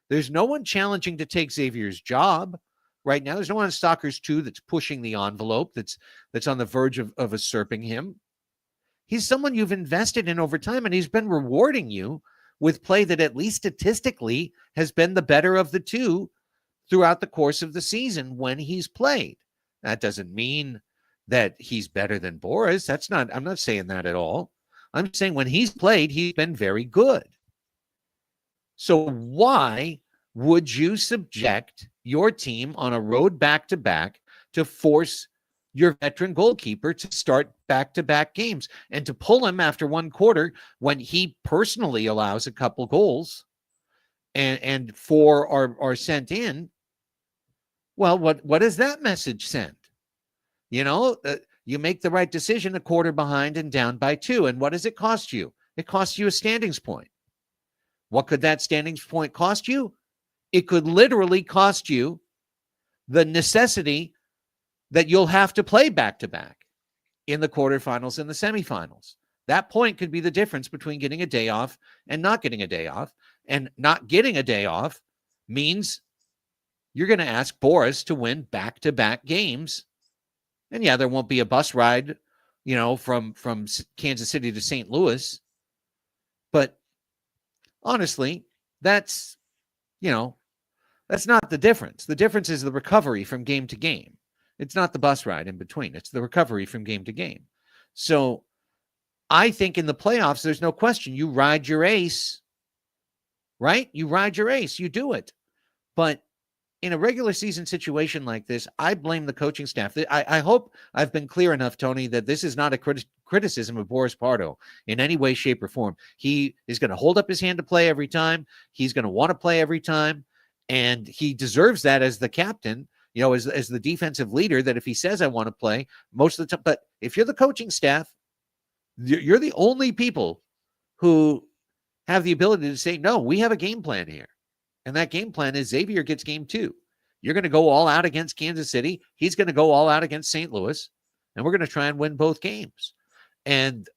There's no one challenging to take Xavier's job right now. There's no one on Stalkers 2 that's pushing the envelope, that's on the verge of usurping him. He's someone you've invested in over time, and he's been rewarding you with play that at least statistically has been the better of the two throughout the course of the season when he's played. That doesn't mean that he's better than Boris. I'm not saying that at all. I'm saying when he's played, he's been very good. So why would you subject your team on a road back-to-back to force your veteran goalkeeper to start back-to-back games and to pull him after one quarter when he personally allows a couple goals and 4 are sent in? Well, what does that message send? You make the right decision a quarter behind and down by 2. And what does it cost you? It costs you a standings point. What could that standings point cost you? It could literally cost you the necessity that you'll have to play back-to-back in the quarterfinals and the semifinals. That point could be the difference between getting a day off and not getting a day off. And not getting a day off means you're going to ask Boris to win back-to-back games. And yeah, there won't be a bus ride, from Kansas City to St. Louis. But honestly, that's not the difference. The difference is the recovery from game to game. It's not the bus ride in between. It's the recovery from game to game. So I think in the playoffs, there's no question. You ride your ace, right? You ride your ace. You do it. But in a regular season situation like this, I blame the coaching staff. I hope I've been clear enough, Tony, that this is not a criticism of Boris Pardo in any way, shape, or form. He is going to hold up his hand to play every time. He's going to want to play every time. And he deserves that as the captain, as the defensive leader, that if he says, I want to play most of the time. But if you're the coaching staff, you're the only people who have the ability to say, no, we have a game plan here. And that game plan is Xavier gets game 2. You're going to go all out against Kansas City. He's going to go all out against St. Louis. And we're going to try and win both games. And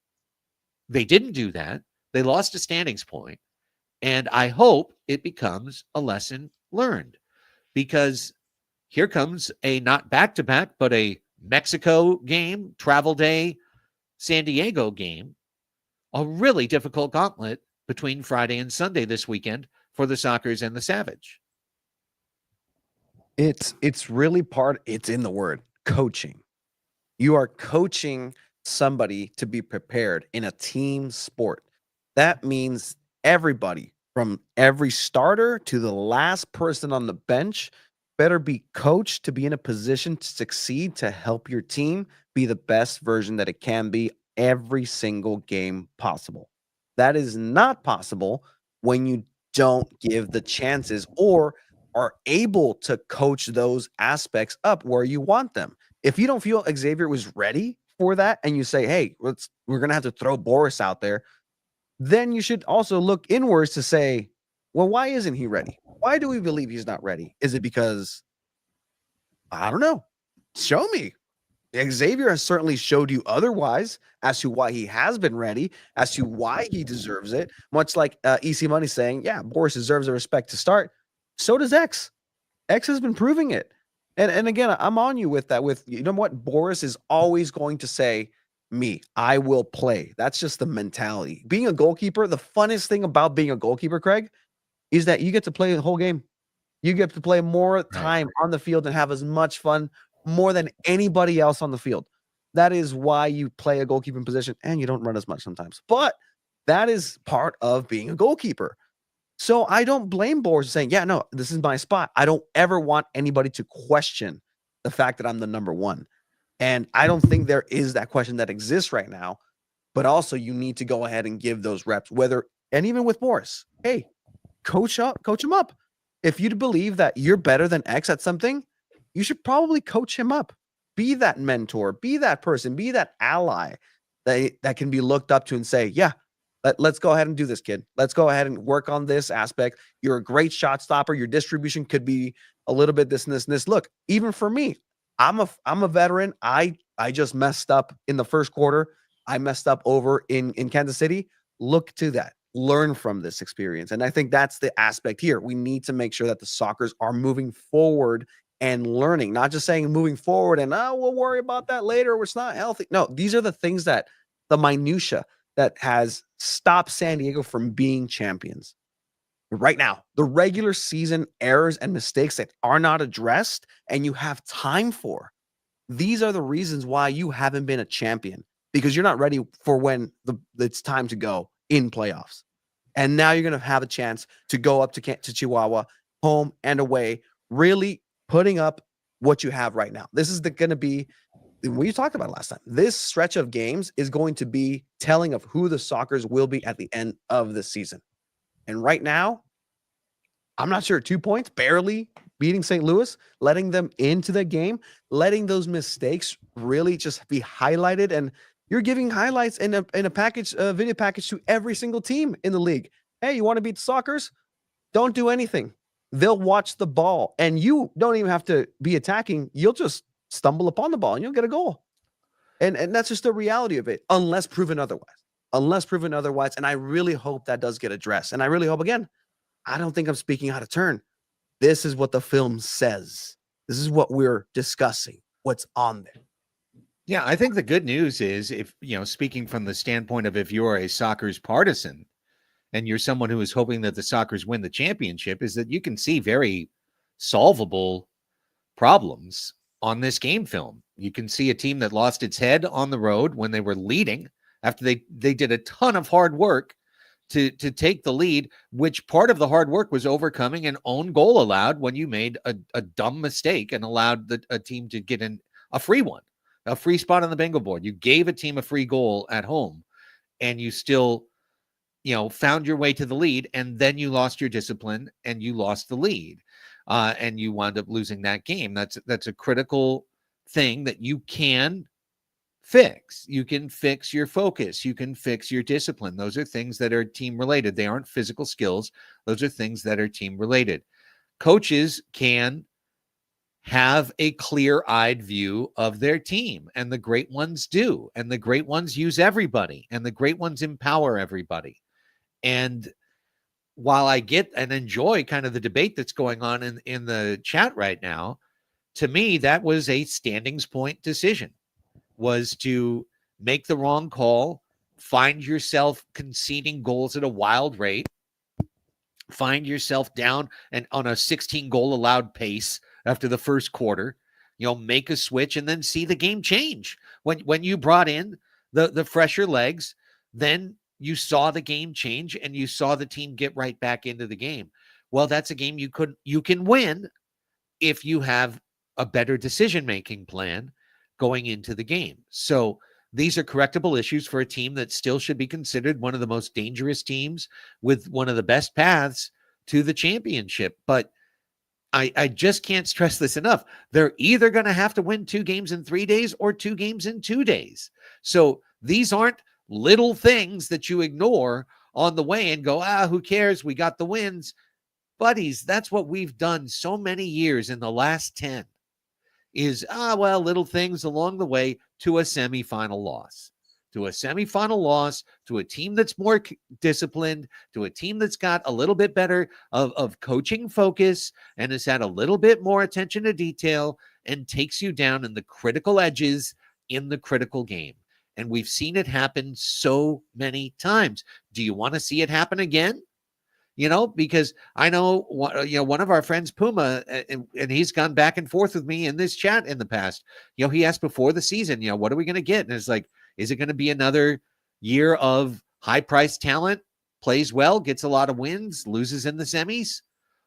They didn't do that. They lost a standings point, and I hope it becomes a lesson learned, because here comes a not back-to-back, but a Mexico game, travel day, San Diego game, a really difficult gauntlet between Friday and Sunday this weekend for the Sockers and the Savage. It's really it's in the word coaching. You are coaching somebody to be prepared in a team sport. That means everybody, from every starter to the last person on the bench, better be coached to be in a position to succeed, to help your team be the best version that it can be every single game possible. That is not possible when you don't give the chances or are able to coach those aspects up where you want them. If you don't feel Xavier was ready for that and you say, hey, we're going to have to throw Boris out there, then you should also look inwards to say, well, why isn't he ready? Why do we believe he's not ready? Is it because, I don't know, show me. Xavier has certainly showed you otherwise as to why he has been ready, as to why he deserves it. Much like EC Money saying, yeah, Boris deserves the respect to start. So does X. X has been proving it. And again, I'm on you with that. With, you know what? Boris is always going to say, me, I will play. That's just the mentality. Being a goalkeeper, the funnest thing about being a goalkeeper, Craig, is that you get to play the whole game. You get to play more time on the field and have as much fun more than anybody else on the field. That is why you play a goalkeeping position, and you don't run as much sometimes. But that is part of being a goalkeeper. So I don't blame Boris saying, yeah, no, this is my spot. I don't ever want anybody to question the fact that I'm the number one. And I don't think there is that question that exists right now. But also you need to go ahead and give those reps, and even with Boris, hey, coach him up. If you believe that you're better than X at something, you should probably coach him up. Be that mentor, be that person, be that ally that can be looked up to and say, yeah, let's go ahead and do this, kid. Let's go ahead and work on this aspect. You're a great shot stopper. Your distribution could be a little bit this and this and this. Look, even for me, I'm a veteran. I just messed up in the first quarter. I messed up over in Kansas City. Look to that. Learn from this experience. And I think that's the aspect here. We need to make sure that the Sockers are moving forward and learning, not just saying moving forward and, we'll worry about that later, or it's not healthy. No, these are the things that the minutia that has stopped San Diego from being champions. Right now, the regular season errors and mistakes that are not addressed and you have time for. These are the reasons why you haven't been a champion, because you're not ready for when it's time to go in playoffs. And now you're going to have a chance to go up to Chihuahua, home and away, really putting up what you have right now. This is going to be, we talked about it last time. This stretch of games is going to be telling of who the Sockers will be at the end of the season. And right now, I'm not sure, 2 points, barely beating St. Louis, letting them into the game, letting those mistakes really just be highlighted. And you're giving highlights in a package, video package to every single team in the league. Hey, you want to beat the Sockers? Don't do anything. They'll watch the ball, and you don't even have to be attacking. You'll just stumble upon the ball, and you'll get a goal. And that's just the reality of it, unless proven otherwise. And I really hope that does get addressed. And I really hope, again, I don't think I'm speaking out of turn. This is what the film says. This is what we're discussing, what's on there. Yeah, I think the good news is, if, speaking from the standpoint of if you're a Sockers partisan and you're someone who is hoping that the Sockers win the championship, is that you can see very solvable problems on this game film. You can see a team that lost its head on the road when they were leading after they did a ton of hard work to take the lead, which part of the hard work was overcoming an own goal allowed when you made a dumb mistake and allowed a team to get in a free one, a free spot on the bingo board. You gave a team a free goal at home, and you still, found your way to the lead, and then you lost your discipline and you lost the lead, and you wound up losing that game. That's a critical thing that you can fix. You can fix your focus. You can fix your discipline. Those are things that are team related. They aren't physical skills. Those are things that are team related. Coaches can have a clear-eyed view of their team, and the great ones do, and the great ones use everybody, and the great ones empower everybody. And while I get and enjoy kind of the debate that's going on in the chat right now, to me that was a standings point decision, was to make the wrong call, find yourself conceding goals at a wild rate, find yourself down and on a 16 goal allowed pace after the first quarter, make a switch and then see the game change. When you brought in the fresher legs, then you saw the game change and you saw the team get right back into the game. Well, that's a game you can win if you have a better decision-making plan going into the game. So these are correctable issues for a team that still should be considered one of the most dangerous teams with one of the best paths to the championship. But I just can't stress this enough. They're either going to have to win 2 games in 3 days or 2 games in 2 days. So these aren't little things that you ignore on the way and go, who cares? We got the wins. Buddies, that's what we've done so many years in the last 10 is, little things along the way to a semifinal loss. To a semifinal loss, to a team that's more disciplined, to a team that's got a little bit better of coaching focus and has had a little bit more attention to detail and takes you down in the critical edges in the critical game. And we've seen it happen so many times. Do you want to see it happen again? Because I know, one of our friends, Puma, and he's gone back and forth with me in this chat in the past. He asked before the season, what are we going to get? And it's like, is it going to be another year of high-priced talent, plays well, gets a lot of wins, loses in the semis?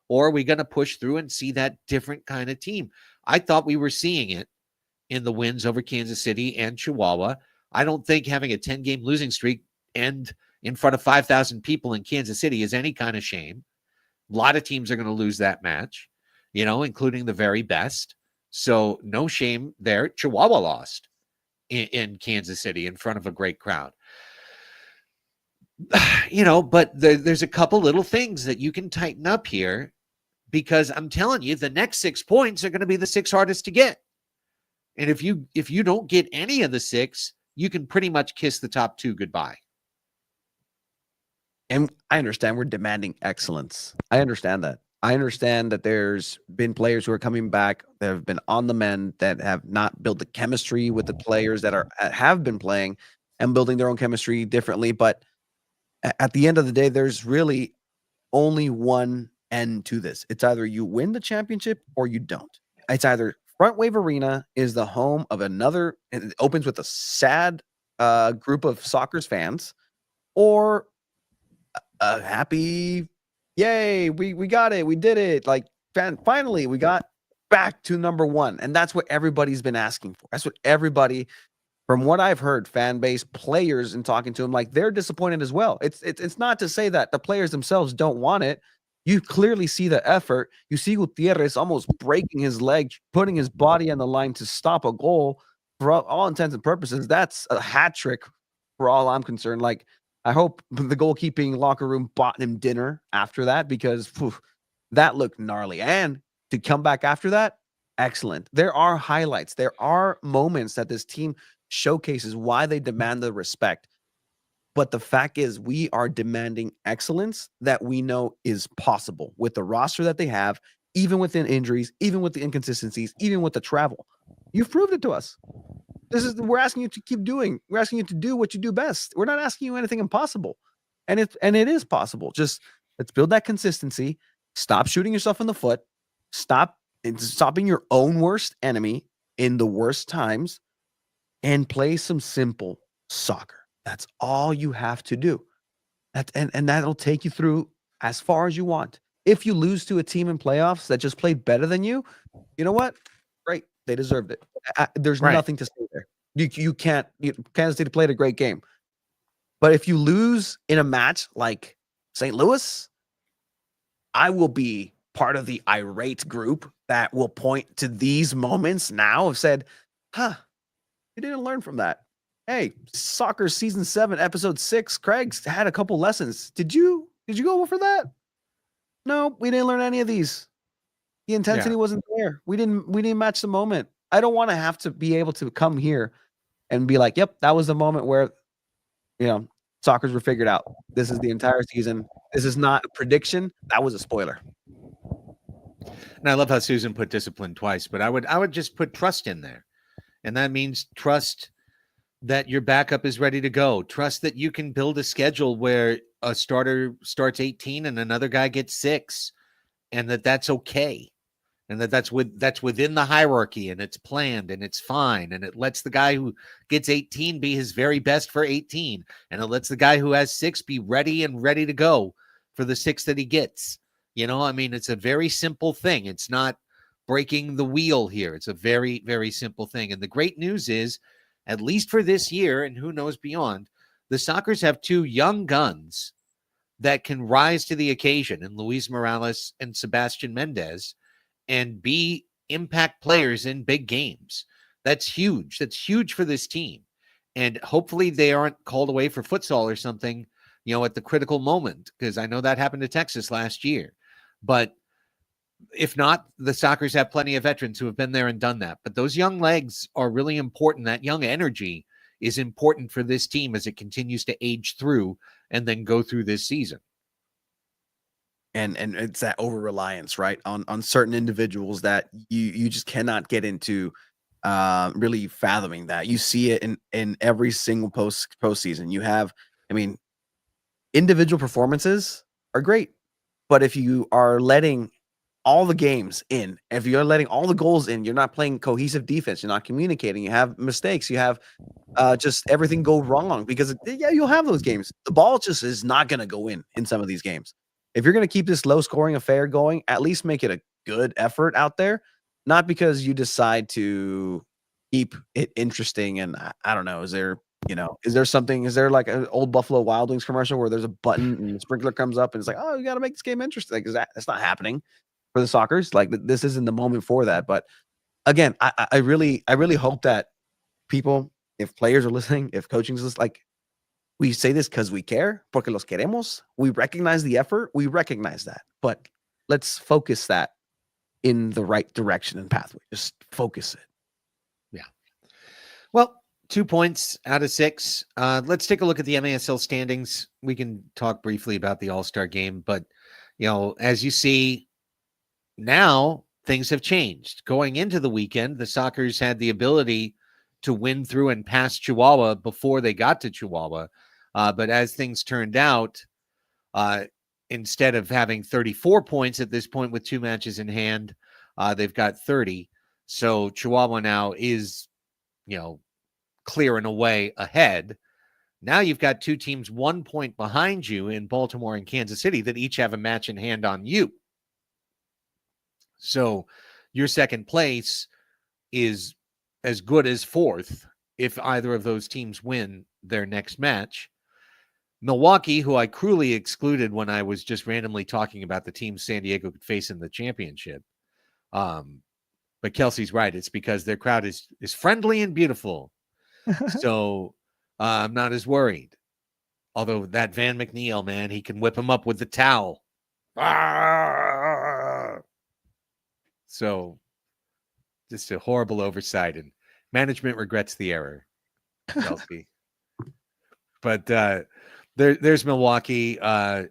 Or are we going to push through and see that different kind of team? I thought we were seeing it in the wins over Kansas City and Chihuahua. I don't think having a 10-game losing streak end in front of 5,000 people in Kansas City is any kind of shame. A lot of teams are going to lose that match, including the very best. So no shame there. Chihuahua lost in Kansas City in front of a great crowd. But there's a couple little things that you can tighten up here, because I'm telling you, the next 6 points are going to be the 6 hardest to get. And if you don't get any of the 6, you can pretty much kiss the top 2 goodbye. And I understand we're demanding excellence. I understand that. I understand that there's been players who are coming back that have been on the mend, that have not built the chemistry with the players that have been playing and building their own chemistry differently. But at the end of the day, there's really only one end to this. It's either you win the championship or you don't. It's either Front Wave Arena is the home of another, and it opens with a sad group of Sockers fans, or a happy, yay, we got it, we did it, like finally we got back to number 1. And that's what everybody's been asking for. That's what everybody, from what I've heard, fan base, players, and talking to them, like, they're disappointed as well. It's not to say that the players themselves don't want it. You clearly see the effort. You see Gutierrez almost breaking his leg, putting his body on the line to stop a goal. For all intents and purposes, that's a hat trick for all I'm concerned. Like, I hope the goalkeeping locker room bought him dinner after that, because that looked gnarly. And to come back after that, excellent. There are highlights. There are moments that this team showcases why they demand the respect. But the fact is, we are demanding excellence that we know is possible with the roster that they have, even within injuries, even with the inconsistencies, even with the travel. You've proved it to us. We're asking you to keep doing. We're asking you to do what you do best. We're not asking you anything impossible. And it is possible. Just let's build that consistency. Stop shooting yourself in the foot. Stop stopping your own worst enemy in the worst times, and play some simple soccer. That's all you have to do. And that'll take you through as far as you want. If you lose to a team in playoffs that just played better than you, you know what? Great. They deserved it. There's nothing to say there. Kansas City played a great game. But if you lose in a match like St. Louis, I will be part of the irate group that will point to these moments now, have said, you didn't learn from that. Hey, soccer season 7, episode 6, Craig's had a couple lessons. Did you go for that? No, we didn't learn any of these. The intensity wasn't there. We didn't match the moment. I don't want to have to be able to come here and be like, yep, that was the moment where, soccer's were figured out. This is the entire season. This is not a prediction. That was a spoiler. And I love how Susan put discipline twice, but I would just put trust in there. And that means trust that your backup is ready to go. Trust that you can build a schedule where a starter starts 18 and another guy gets 6, and that's okay. And that's within the hierarchy, and it's planned, and it's fine, and it lets the guy who gets 18 be his very best for 18, and it lets the guy who has 6 be ready to go for the 6 that he gets. It's a very simple thing. It's not breaking the wheel here. It's a very, very simple thing. And the great news is, at least for this year, and who knows beyond, the Sockers have 2 young guns that can rise to the occasion in Luis Morales and Sebastian Mendez and be impact players in big games. That's huge. That's huge for this team. And hopefully they aren't called away for futsal or something, at the critical moment, because I know that happened to Texas last year. But if not, the Sockers have plenty of veterans who have been there and done that. But those young legs are really important. That young energy is important for this team as it continues to age through and then go through this season. And it's that over reliance, right, on certain individuals that you just cannot get into really fathoming that. You see it in every single postseason. You have, individual performances are great, but if you are letting all the games in, if you're letting all the goals in, you're not playing cohesive defense, you're not communicating, you have mistakes, you have just everything go wrong, because you'll have those games. The ball just is not going to go in some of these games. If you're going to keep this low scoring affair going, at least make it a good effort out there, not because you decide to keep it interesting. And I don't know, is there like an old Buffalo Wild Wings commercial where there's a button and the sprinkler comes up and it's like, oh, you got to make this game interesting? Like, that's not happening for the Sockers. Like, this isn't the moment for that. But again, I really hope that people, if players are listening, if coaching is listening, like, we say this because we care, porque los queremos. We recognize the effort. We recognize that. But let's focus that in the right direction and pathway. Just focus it. Yeah. Well, 2 points out of 6. Let's take a look at the MASL standings. We can talk briefly about the All-Star game. But, as you see, now things have changed. Going into the weekend, the Sockers had the ability to win through and pass Chihuahua before they got to Chihuahua. But as things turned out, instead of having 34 points at this point with 2 matches in hand, they've got 30. So Chihuahua now is, clear and away ahead. Now you've got 2 teams 1 point behind you in Baltimore and Kansas City that each have a match in hand on you. So your second place is as good as 4th if either of those teams win their next match. Milwaukee, who I cruelly excluded when I was just randomly talking about the teams San Diego could face in the championship. But Kelsey's right. It's because their crowd is friendly and beautiful. So I'm not as worried. Although that Van McNeil, man, he can whip him up with the towel. So just a horrible oversight, and management regrets the error, Kelsey. But there's Milwaukee, a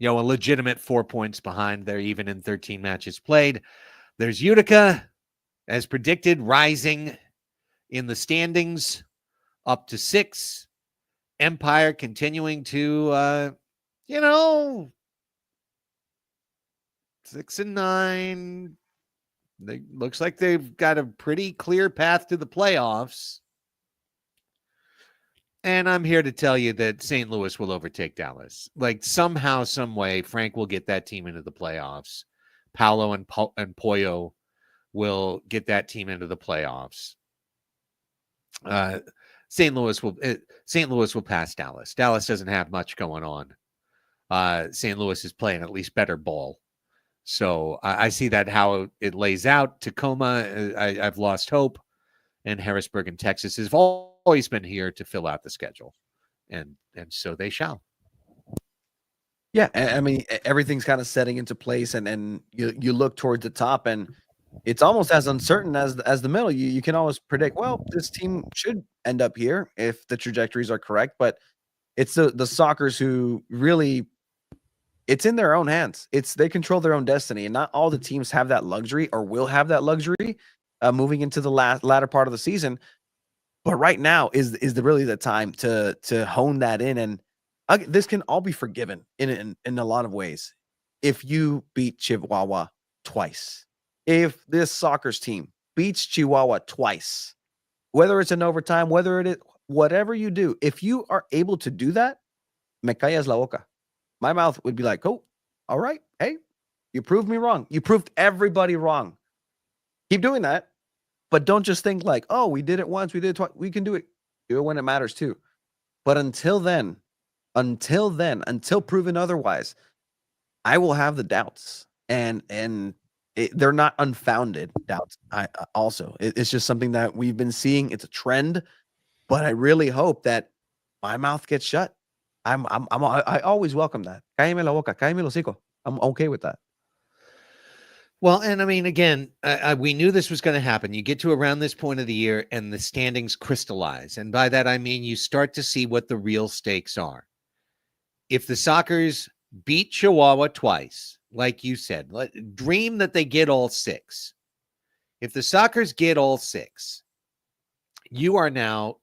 legitimate 4 points behind. They're even in 13 matches played. There's Utica, as predicted, rising in the standings up to 6. Empire continuing to, 6 and 9. Looks like they've got a pretty clear path to the playoffs. And I'm here to tell you that St. Louis will overtake Dallas. Like, somehow, some way, Frank will get that team into the playoffs. Paolo and Pollo will get that team into the playoffs. St. Louis will pass Dallas. Dallas doesn't have much going on. St. Louis is playing at least better ball. So I see that how it lays out. Tacoma, I've lost hope. And Harrisburg and Texas have always been here to fill out the schedule. And so they shall. Yeah, I mean, everything's kind of setting into place, and you look towards the top, and it's almost as uncertain as the middle. You can always predict, well, this team should end up here if the trajectories are correct, but it's the Sockers who really it's in their own hands. They control their own destiny, and not all the teams have that luxury or will have that luxury moving into the latter part of the season. But right now is really the time to hone that in, and this can all be forgiven in a lot of ways. If you beat Chihuahua twice, if this soccer's team beats Chihuahua twice, whether it's in overtime, whether it is whatever you do, if you are able to do that, me callas la boca. My mouth would be like, oh, all right, hey, you proved me wrong. You proved everybody wrong. Keep doing that. But don't just think like, oh, we did it once, we did it twice. We can do it. Do it when it matters too. But until until proven otherwise, I will have the doubts, and they're not unfounded doubts. It's just something that we've been seeing. It's a trend, but I really hope that my mouth gets shut. I always welcome that. Cállame la boca, cállame el hocico. I'm okay with that. Well, and I mean, again, we knew this was going to happen. You get to around this point of the year and the standings crystallize. And by that, I mean you start to see what the real stakes are. If the Sockers beat Chihuahua twice, like you said, dream that they get all 6. If the Sockers get all 6, you are now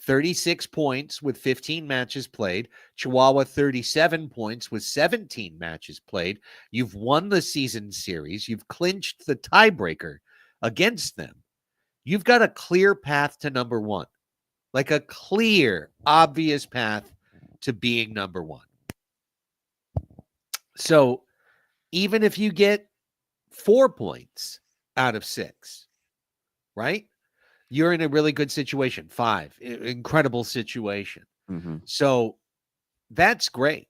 36 points with 15 matches played. Chihuahua 37 points with 17 matches played. You've won the season series. You've clinched the tiebreaker against them. You've got a clear path to number 1, like a clear, obvious path to being number 1. So even if you get 4 points out of 6, right? You're in a really good situation. 5, incredible situation. Mm-hmm. So that's great.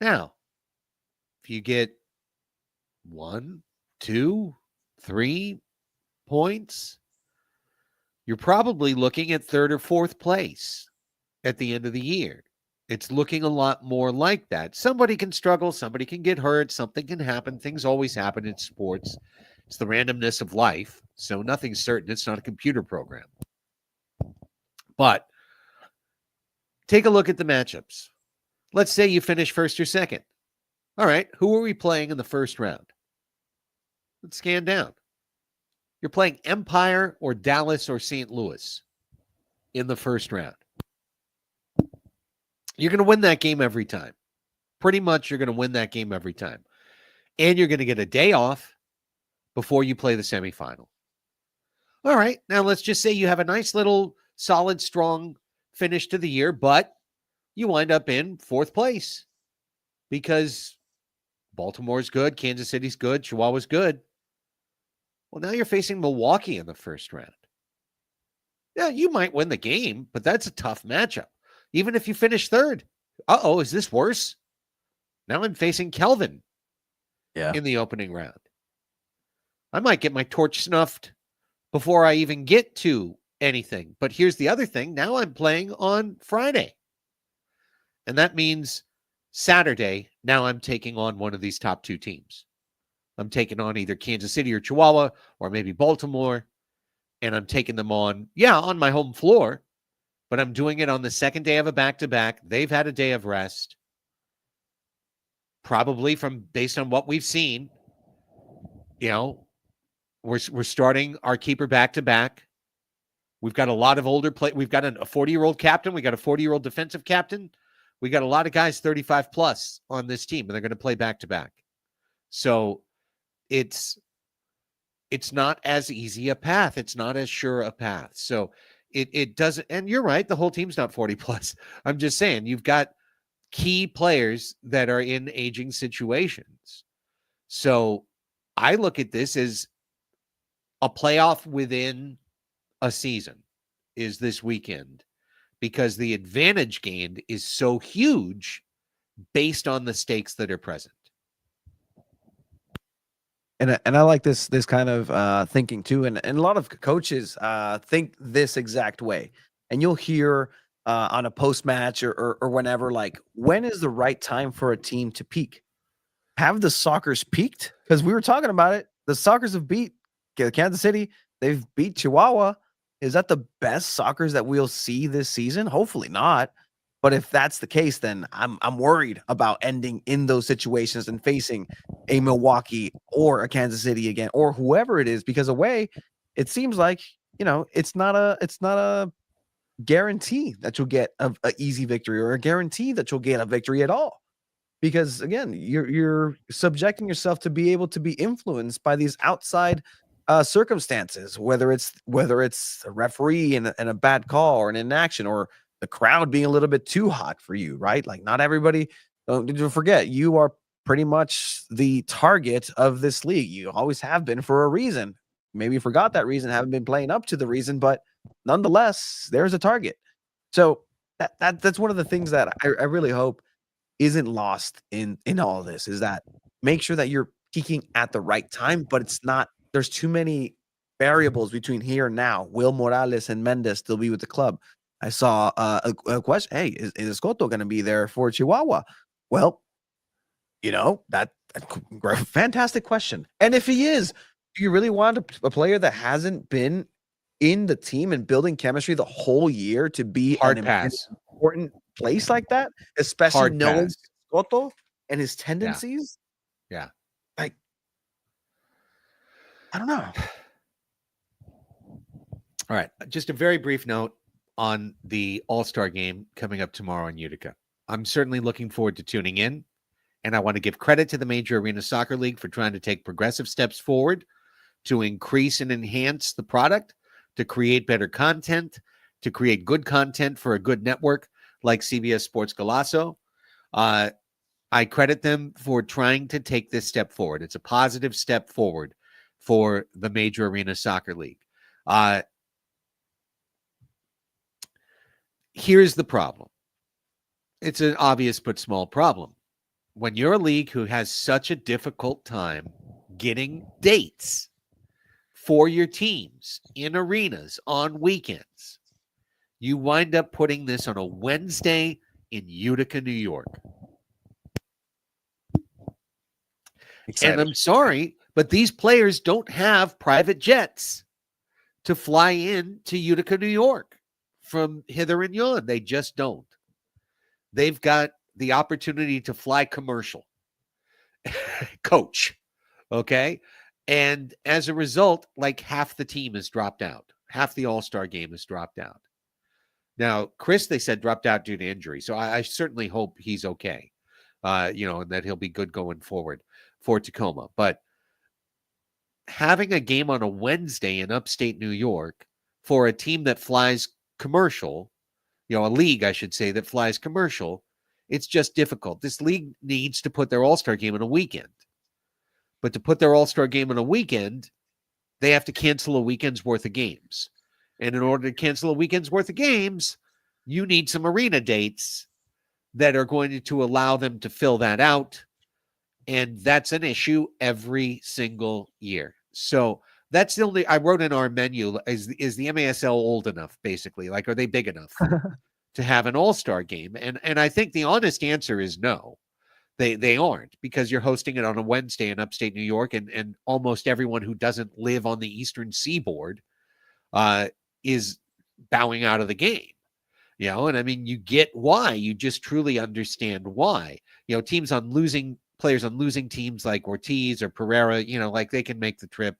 Now, if you get 1, 2, 3 points, you're probably looking at 3rd or 4th place at the end of the year. It's looking a lot more like that. Somebody can struggle. Somebody can get hurt. Something can happen. Things always happen in sports. It's the randomness of life. So nothing's certain. It's not a computer program. But take a look at the matchups. Let's say you finish 1st or 2nd. All right. Who are we playing in the 1st round? Let's scan down. You're playing Empire or Dallas or St. Louis in the 1st round. You're going to win that game every time. Pretty much you're going to win that game every time. And you're going to get a day off before you play the semifinal. All right. Now let's just say you have a nice little solid, strong finish to the year, but you wind up in 4th place because Baltimore's good, Kansas City's good, Chihuahua's good. Well, now you're facing Milwaukee in the 1st round. Yeah, you might win the game, but that's a tough matchup. Even if you finish 3rd. Uh-oh, is this worse? Now I'm facing Kelvin in the opening round. I might get my torch snuffed before I even get to anything. But here's the other thing. Now I'm playing on Friday. And that means Saturday, now I'm taking on one of these top 2 teams. I'm taking on either Kansas City or Chihuahua or maybe Baltimore. And I'm taking them on my home floor. But I'm doing it on the 2nd day of a back-to-back. They've had a day of rest. Probably based on what we've seen, we're starting our keeper back-to-back. We've got a lot of older play. We've got a 40-year-old captain. We got a 40-year-old defensive captain. We got a lot of guys 35 plus on this team, and they're going to play back-to-back. So it's not as easy a path. It's not as sure a path. So it doesn't, and you're right, the whole team's not 40 plus. I'm just saying you've got key players that are in aging situations. So I look at this as a playoff within a season is this weekend because the advantage gained is so huge based on the stakes that are present. And I like this kind of thinking too, and a lot of coaches think this exact way. And you'll hear on a post match or whenever, like, when is the right time for a team to peak? Have the Sockers peaked? Because we were talking about it. The Sockers have beat Kansas City. They've beat Chihuahua. Is that the best Sockers that we'll see this season? Hopefully not. But if that's the case, then I'm worried about ending in those situations and facing a Milwaukee or a Kansas City again, or whoever it is, because away, it seems like, it's not a guarantee that you'll get a easy victory or a guarantee that you'll get a victory at all. Because again, you're subjecting yourself to be able to be influenced by these outside circumstances, whether it's a referee and a bad call or an inaction or the crowd being a little bit too hot for you, right? Like, not everybody. Don't forget, you are pretty much the target of this league. You always have been for a reason. Maybe you forgot that reason, haven't been playing up to the reason, but nonetheless, there's a target. So that's one of the things that I really hope isn't lost in all of this, is that make sure that you're peaking at the right time, but it's not, there's too many variables between here and now. Will Morales and Mendes still be with the club? I saw a question. Hey, is Escoto going to be there for Chihuahua? Well, that fantastic question. And if he is, do you really want a player that hasn't been in the team and building chemistry the whole year to be Hard an pass. important place like that, especially Hard knowing pass. Scotto and his tendencies? Yeah. Like, I don't know. All right. Just a very brief note on the All-Star game coming up tomorrow in Utica. I'm certainly looking forward to tuning in, and I want to give credit to the Major Arena Soccer League for trying to take progressive steps forward to increase and enhance the product, to create better content, to create good content for a good network like CBS Sports Golazo. I credit them for trying to take this step forward. It's a positive step forward for the Major Arena Soccer League. Here's the problem. It's an obvious but small problem. When you're a league who has such a difficult time getting dates for your teams in arenas on weekends, you wind up putting this on a Wednesday in Utica, New York. Excited. And I'm sorry, but these players don't have private jets to fly in to Utica, New York from hither and yon. They just don't. They've got the opportunity to fly commercial, coach, okay? And as a result, like half the team has dropped out. Half the All-Star game has dropped out. Now, Chris, they said, dropped out due to injury. So I certainly hope he's okay, and that he'll be good going forward for Tacoma. But having a game on a Wednesday in upstate New York for a team that flies commercial, a league, I should say, that flies commercial, it's just difficult. This league needs to put their All-Star game on a weekend. But to put their All-Star game on a weekend, they have to cancel a weekend's worth of games. And in order to cancel a weekend's worth of games, you need some arena dates that are going to allow them to fill that out. And that's an issue every single year. So that's the only, I wrote in our menu, is the MASL old enough, basically? Like, are they big enough to have an All-Star game? And I think the honest answer is no. They aren't, because you're hosting it on a Wednesday in upstate New York, and almost everyone who doesn't live on the Eastern Seaboard is bowing out of the game. And I mean, you get why. You just truly understand why. Players on losing teams like Ortiz or Pereira, like they can make the trip.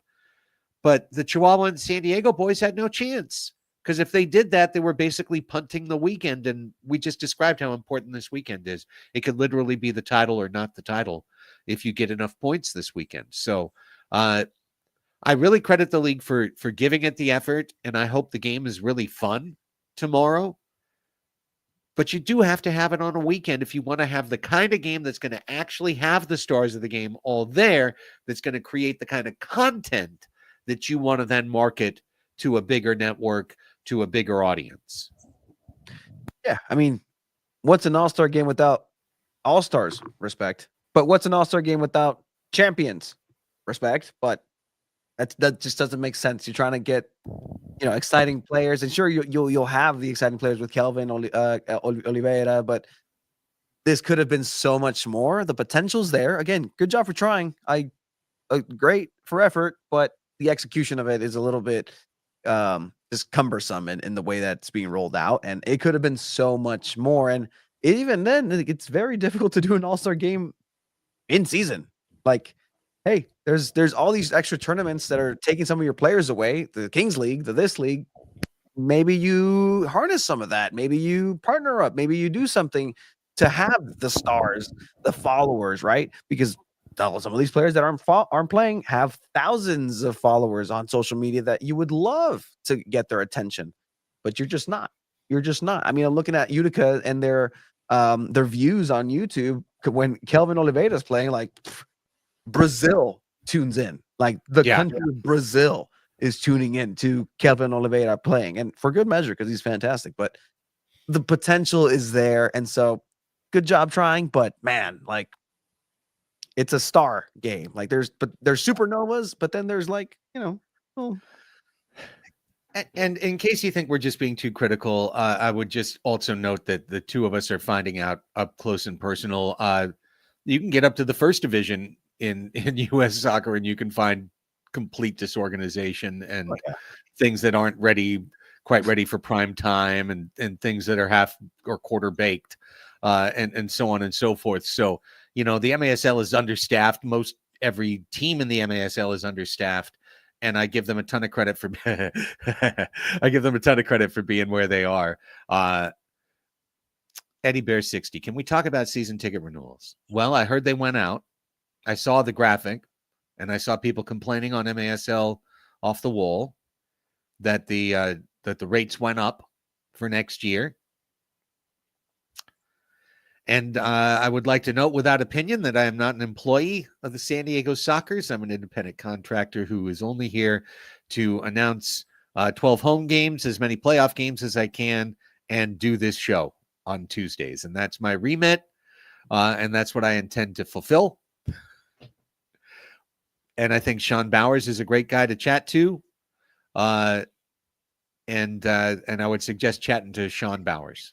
But the Chihuahua and San Diego boys had no chance, because if they did that, they were basically punting the weekend. And we just described how important this weekend is. It could literally be the title or not the title if you get enough points this weekend. So I really credit the league for giving it the effort, and I hope the game is really fun tomorrow. But you do have to have it on a weekend if you want to have the kind of game that's going to actually have the stars of the game all there, that's going to create the kind of content that you want to then market to a bigger network, to a bigger audience. Yeah, I mean, what's an All-Star game without All-Stars? Respect. But what's an All-Star game without champions? Respect. But That just doesn't make sense. You're trying to get, exciting players, and sure, you'll have the exciting players with Kelvin Oliveira, but this could have been so much more. The potential's there. Again, good job for trying. Great for effort, but the execution of it is a little bit just cumbersome in the way that's being rolled out, and it could have been so much more. And even then, it's very difficult to do an all-star game in season. Like, hey, there's all these extra tournaments that are taking some of your players away. The Kings League, this league. Maybe you harness some of that. Maybe you partner up. Maybe you do something to have the stars, the followers, right? Because some of these players that aren't playing have thousands of followers on social media that you would love to get their attention, but you're just not. You're just not. I mean, I'm looking at Utica and their views on YouTube when Kelvin Oliveira is playing. Like, Brazil tunes in. Like, the country of Brazil is tuning in to Kelvin Oliveira playing, and for good measure, because he's fantastic. But the potential is there, and so good job trying. But man, like, it's a star game. Like, there's supernovas, but then there's like, And in case you think we're just being too critical, I would just also note that the two of us are finding out up close and personal. You can get up to the first division in U.S. soccer, and you can find complete disorganization and things that aren't quite ready for prime time, and things that are half or quarter baked, and so on and so forth. So, the MASL is understaffed. Most every team in the MASL is understaffed, and I give them a ton of credit for being where they are. Eddie Bear 60. Can we talk about season ticket renewals? Well, I heard they went out. I saw the graphic, and I saw people complaining on MASL off the wall that the rates went up for next year. And I would like to note without opinion that I am not an employee of the San Diego Sockers. I'm an independent contractor who is only here to announce 12 home games, as many playoff games as I can, and do this show on Tuesdays. And that's my remit, and that's what I intend to fulfill. And I think Sean Bowers is a great guy to chat to. And I would suggest chatting to Sean Bowers,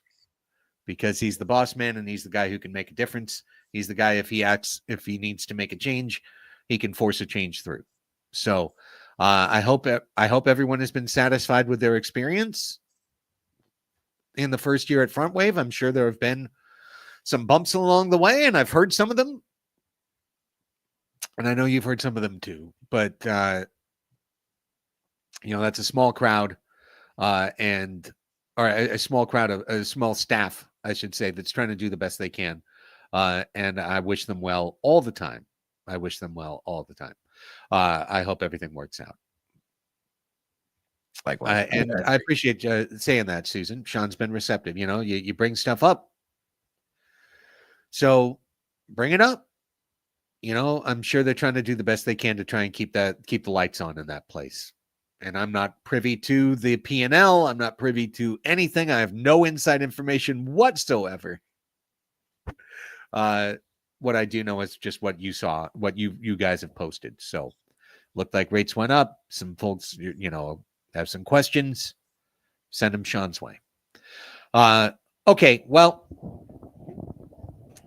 because he's the boss man and he's the guy who can make a difference. He's the guy, if he needs to make a change, he can force a change through. So I hope everyone has been satisfied with their experience in the first year at Front Wave. I'm sure there have been some bumps along the way, and I've heard some of them. And I know you've heard some of them too. But, that's a small crowd, or a small crowd of a small staff, I should say, that's trying to do the best they can. And I wish them well all the time. I hope everything works out. Likewise. And I appreciate saying that, Susan. Sean's been receptive. You bring stuff up. So bring it up. I'm sure they're trying to do the best they can to try and keep the lights on in that place. And I'm not privy to the P&L. I'm not privy to anything. I have no inside information whatsoever. What I do know is just what you saw, what you guys have posted. So looked like rates went up. Some folks, have some questions. Send them Sean's way. Okay, well,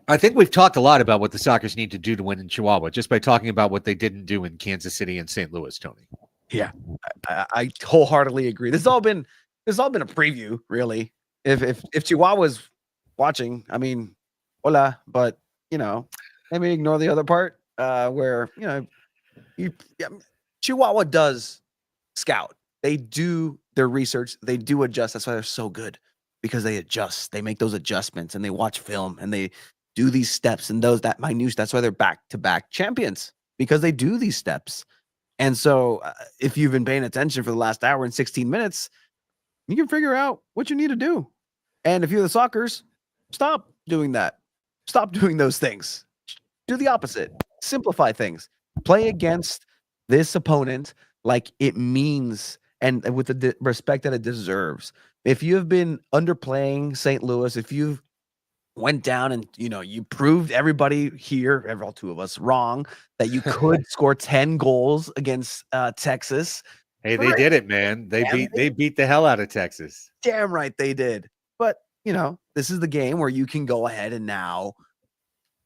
I think we've talked a lot about what the Sockers need to do to win in Chihuahua, just by talking about what they didn't do in Kansas City and St. Louis, Tony. Yeah, I wholeheartely agree. This has all been a preview, really. If Chihuahua's watching, I mean, hola, but maybe ignore the other part where Chihuahua does scout. They do their research. They do adjust. That's why they're so good, because they adjust. They make those adjustments, and they watch film, and they do these steps and that minute. That's why they're back-to-back champions, because they do these steps. And so if you've been paying attention for the last hour and 16 minutes, you can figure out what you need to do. And if you're the Sockers, stop doing that. Stop doing those things. Do the opposite. Simplify things. Play against this opponent like it means, and with the respect that it deserves. If you have been underplaying St. Louis, if you've went down and, you proved everybody here, all two of us, wrong that you could score 10 goals against Texas. Hey, they Great. did it, man. They And beat the hell out of Texas. damn right they did. But, this is the game where you can go ahead and now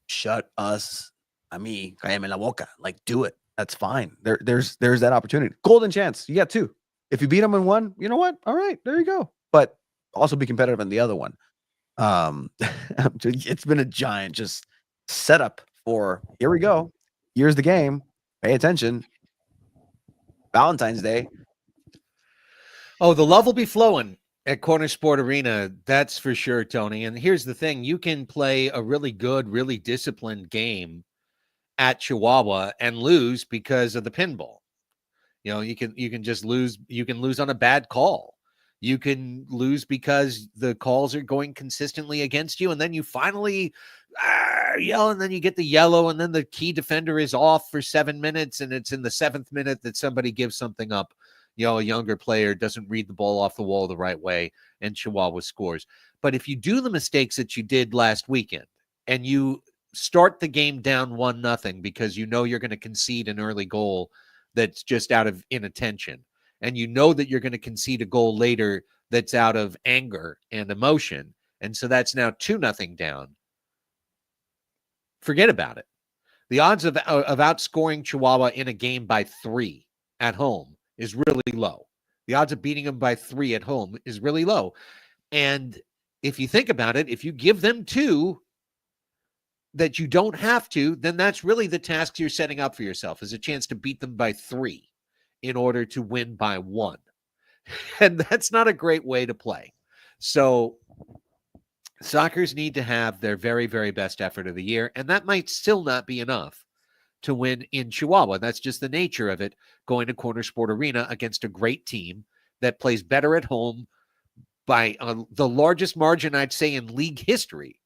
shut us, cállame la boca. Like, do it. That's fine. There's that opportunity. Golden chance. You got two. If you beat them in one, you know what? All right, there you go. But also be competitive in the other one. It's been a giant just setup for here we go. Here's the game. Pay attention. Valentine's Day. Oh, the love will be flowing at Corner Sport Arena. That's for sure, Tony. And here's the thing. You can play a really good, really disciplined game at Chihuahua and lose because of the pinball. You can just lose. You can lose on a bad call. You can lose because the calls are going consistently against you. And then you finally yell, and then you get the yellow, and then the key defender is off for 7 minutes. And it's in the 7th minute that somebody gives something up. A younger player doesn't read the ball off the wall the right way, and Chihuahua scores. But if you do the mistakes that you did last weekend, and you start the game down 1-0 because you're going to concede an early goal that's just out of inattention, and that you're going to concede a goal later that's out of anger and emotion, and so that's now 2-0 down, forget about it. The odds of outscoring Chihuahua in a game by 3 at home is really low. The odds of beating them by 3 at home is really low. And if you think about it, if you give them 2 that you don't have to, then that's really the task you're setting up for yourself, is a chance to beat them by 3 in order to win by 1. And that's not a great way to play. So Sockers need to have their very, very best effort of the year, and that might still not be enough to win in Chihuahua. That's just the nature of it, going to Corner Sport Arena against a great team that plays better at home by the largest margin, I'd say, in league history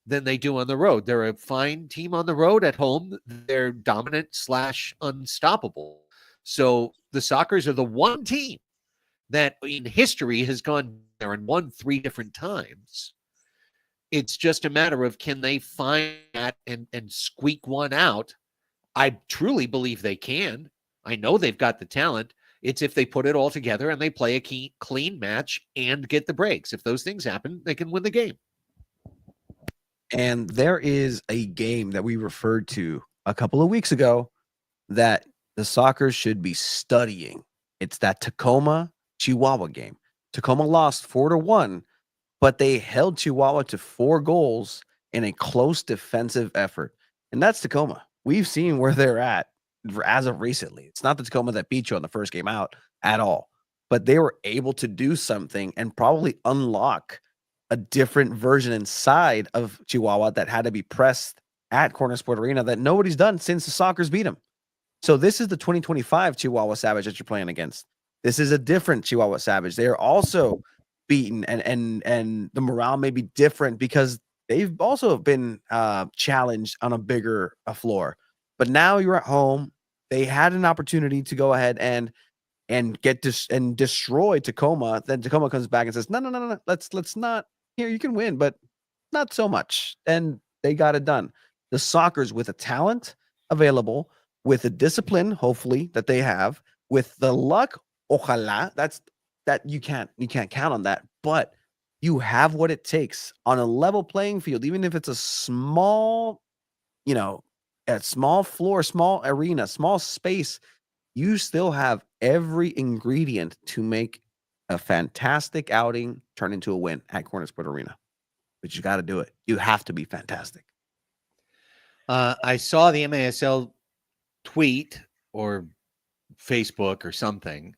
than they do on the road. They're a fine team on the road. At home, they're dominant / unstoppable. So the Sockers are the one team that in history has gone there and won 3 different times. It's just a matter of, can they find that and squeak one out? I truly believe they can. I know they've got the talent. It's if they put it all together and they play a clean match and get the breaks. If those things happen, they can win the game. And there is a game that we referred to a couple of weeks ago that the Sockers should be studying. It's that Tacoma Chihuahua game. Tacoma lost 4-1, but they held Chihuahua to 4 goals in a close defensive effort. And that's Tacoma. We've seen where they're at as of recently. It's not the Tacoma that beat you on the first game out at all, but they were able to do something and probably unlock a different version inside of Chihuahua that had to be pressed at Corner Sport Arena that nobody's done since the Sockers beat them. So this is the 2025 Chihuahua Savage that you're playing against. This is a different Chihuahua Savage. They are also beaten, and the morale may be different because they've also been challenged on a bigger floor. But now you're at home. They had an opportunity to go ahead and get and destroy Tacoma. Then Tacoma comes back and says, no. Let's not. Here, you can win, but not so much. And they got it done. The Sockers, with the talent available, with the discipline, hopefully, that they have, with the luck, ojalá, that you can't count on that. But you have what it takes on a level playing field, even if it's a small, a small floor, small arena, small space. You still have every ingredient to make a fantastic outing turn into a win at Corner Sport Arena. But you got to do it. You have to be fantastic. I saw the MASL tweet or Facebook or something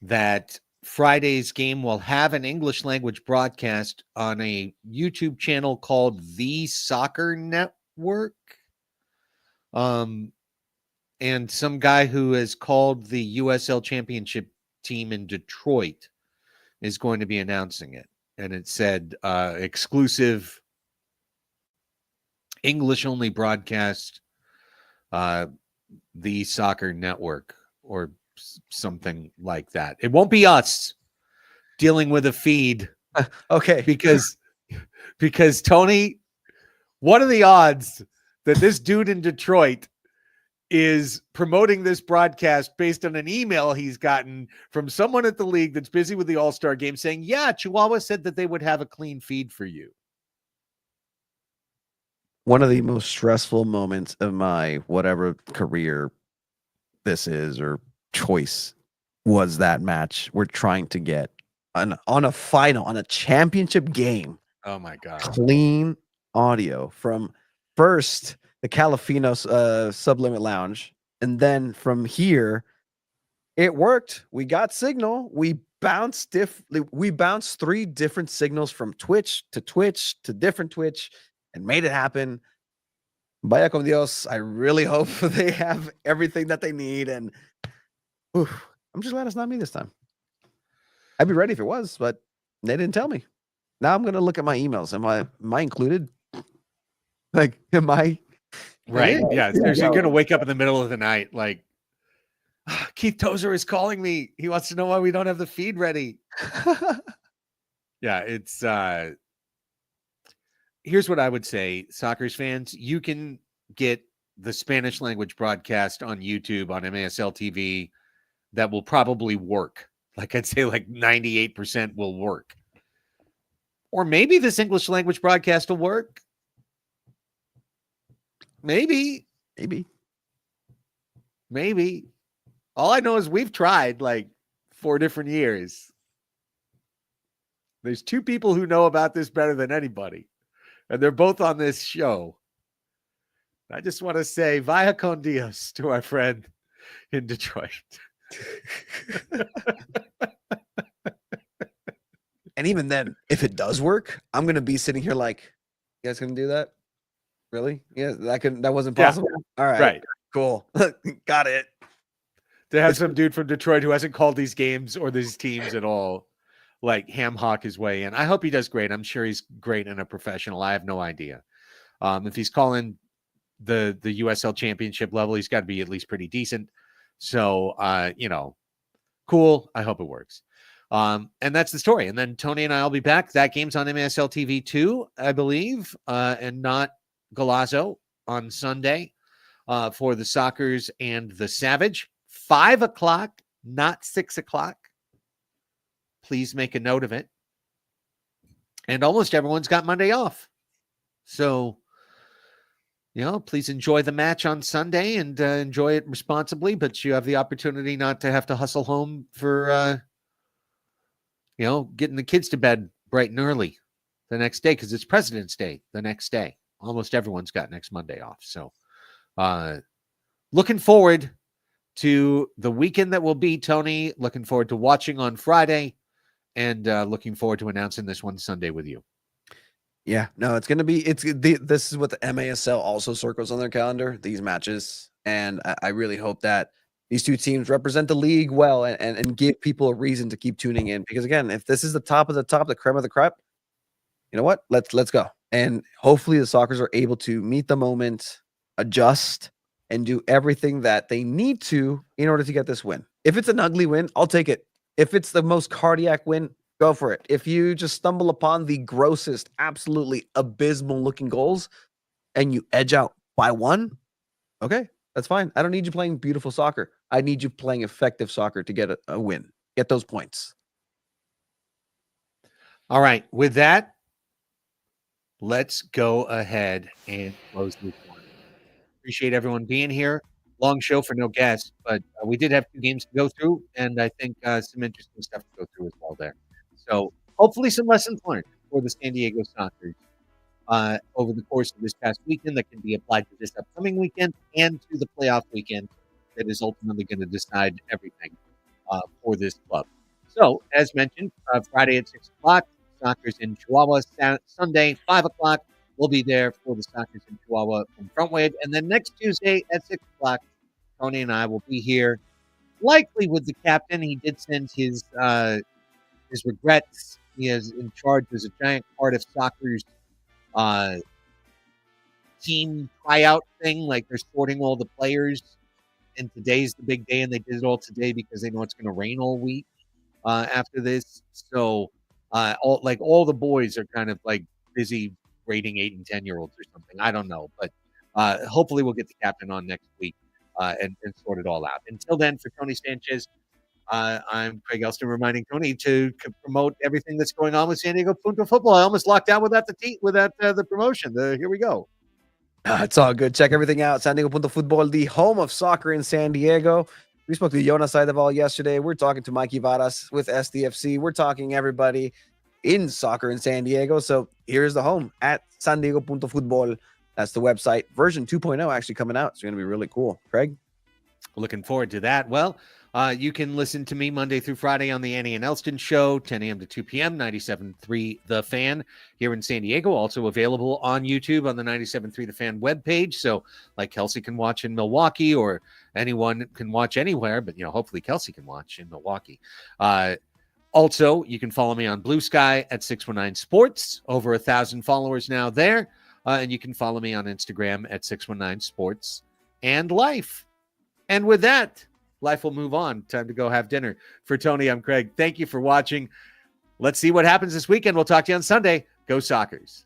that Friday's game will have an English language broadcast on a YouTube channel called The Soccer Network. And some guy who has called the USL Championship team in Detroit is going to be announcing it. And it said exclusive English only broadcast, The Soccer Network, or something like that. It won't be us dealing with a feed. Okay. Because Tony, What are the odds that this dude in Detroit is promoting this broadcast based on an email he's gotten from someone at the league that's busy with the All-Star game saying, yeah, Chihuahua said that they would have a clean feed for you? One of the most stressful moments of my whatever career this is or choice was that match. We're trying to get on a final, on a championship game, Oh my God. clean audio from first the Califinos Sublimit Lounge, and then from here, it worked. We got signal. We bounced 3 different signals from Twitch to different Twitch and made it happen. Vaya con Dios. I really hope they have everything that they need. And I'm just glad it's not me this time. I'd be ready if it was, but they didn't tell me. Now I'm going to look at my emails. Am I included? Like, am I? Right. Yeah. You're going to wake up in the middle of the night like, Keith Tozer is calling me. He wants to know why we don't have the feed ready. Yeah, it's here's what I would say, Sockers fans. You can get the Spanish language broadcast on YouTube on MASL TV that will probably work. Like I'd say like 98% will work. Or maybe this English language broadcast will work. Maybe. All I know is we've tried like 4 different years. There's 2 people who know about this better than anybody, and they're both on this show. I just want to say vaya con Dios to our friend in Detroit. And even then, if it does work, I'm going to be sitting here like, you guys going to do that? Really? Yeah, that wasn't possible? Yeah. All right. Right. Cool. Got it. To have some dude from Detroit who hasn't called these games or these teams at all, like ham hock his way in. I hope he does great. I'm sure he's great and a professional. I have no idea. If he's calling the USL championship level, he's got to be at least pretty decent. So, cool. I hope it works. And that's the story. And then Tony and I will be back. That game's on MASL TV too, I believe, and not Golazo on Sunday for the Sockers and the Savage. 5 o'clock, not 6 o'clock. Please make a note of it. And almost everyone's got Monday off. So, please enjoy the match on Sunday and enjoy it responsibly, but you have the opportunity not to have to hustle home for, getting the kids to bed bright and early the next day because it's President's Day the next day. Almost everyone's got next Monday off. So, looking forward to the weekend that will be, Tony. Looking forward to watching on Friday and looking forward to announcing this one Sunday with you. Yeah, no, it's going to be, this is what the MASL also circles on their calendar, these matches. And I really hope that these 2 teams represent the league well and give people a reason to keep tuning in. Because again, if this is the top of the top, the creme of the crop, you know what? Let's go. And hopefully the Sockers are able to meet the moment, adjust, and do everything that they need to in order to get this win. If it's an ugly win, I'll take it. If it's the most cardiac win, go for it. If you just stumble upon the grossest, absolutely abysmal looking goals and you edge out by 1, okay, that's fine. I don't need you playing beautiful soccer. I need you playing effective soccer to get a win. Get those points. All right. With that, let's go ahead and close this one. Appreciate everyone being here. Long show for no guests, but we did have 2 games to go through, and I think some interesting stuff to go through as well there. So hopefully some lessons learned for the San Diego Sockers over the course of this past weekend that can be applied to this upcoming weekend and to the playoff weekend that is ultimately going to decide everything for this club. So, as mentioned, Friday at 6 o'clock, Sockers in Chihuahua. Sunday, 5 o'clock, we'll be there for the Sockers in Chihuahua from Front Wave. And then next Tuesday at 6 o'clock, Tony and I will be here, likely with the captain. He did send his regrets. He is in charge. There's a giant part of Soccer's team tryout thing. Like they're sorting all the players. And today's the big day, and they did it all today because they know it's going to rain all week after this. So all the boys are kind of like busy grading 8 and 10-year-olds or something. I don't know, but hopefully we'll get the captain on next week and sort it all out. Until then, for Tony Sanchez, I'm Craig Elston, reminding Tony to promote everything that's going on with San Diego Punto Football. I almost locked out without the promotion. Here we go. It's all good. Check everything out. San Diego Punto Football, the home of soccer in San Diego. We spoke to Jonas Seideval yesterday. We're talking to Mikey Varas with SDFC. We're talking everybody in soccer in San Diego. So here's the home at San Diego Punto Football. That's the website. Version 2.0 actually coming out. It's going to be really cool. Craig? Looking forward to that. Well, you can listen to me Monday through Friday on the Annie and Elston Show, 10 a.m. to 2 p.m., 97.3 The Fan here in San Diego. Also available on YouTube on the 97.3 The Fan webpage. So like Kelsey can watch in Milwaukee, or anyone can watch anywhere, but hopefully Kelsey can watch in Milwaukee. Also, you can follow me on Blue Sky at 619 Sports. Over 1,000 followers now there. And you can follow me on Instagram at 619 Sports and Life. And with that, life will move on. Time to go have dinner. For Tony, I'm Craig. Thank you for watching. Let's see what happens this weekend. We'll talk to you on Sunday. Go Sockers.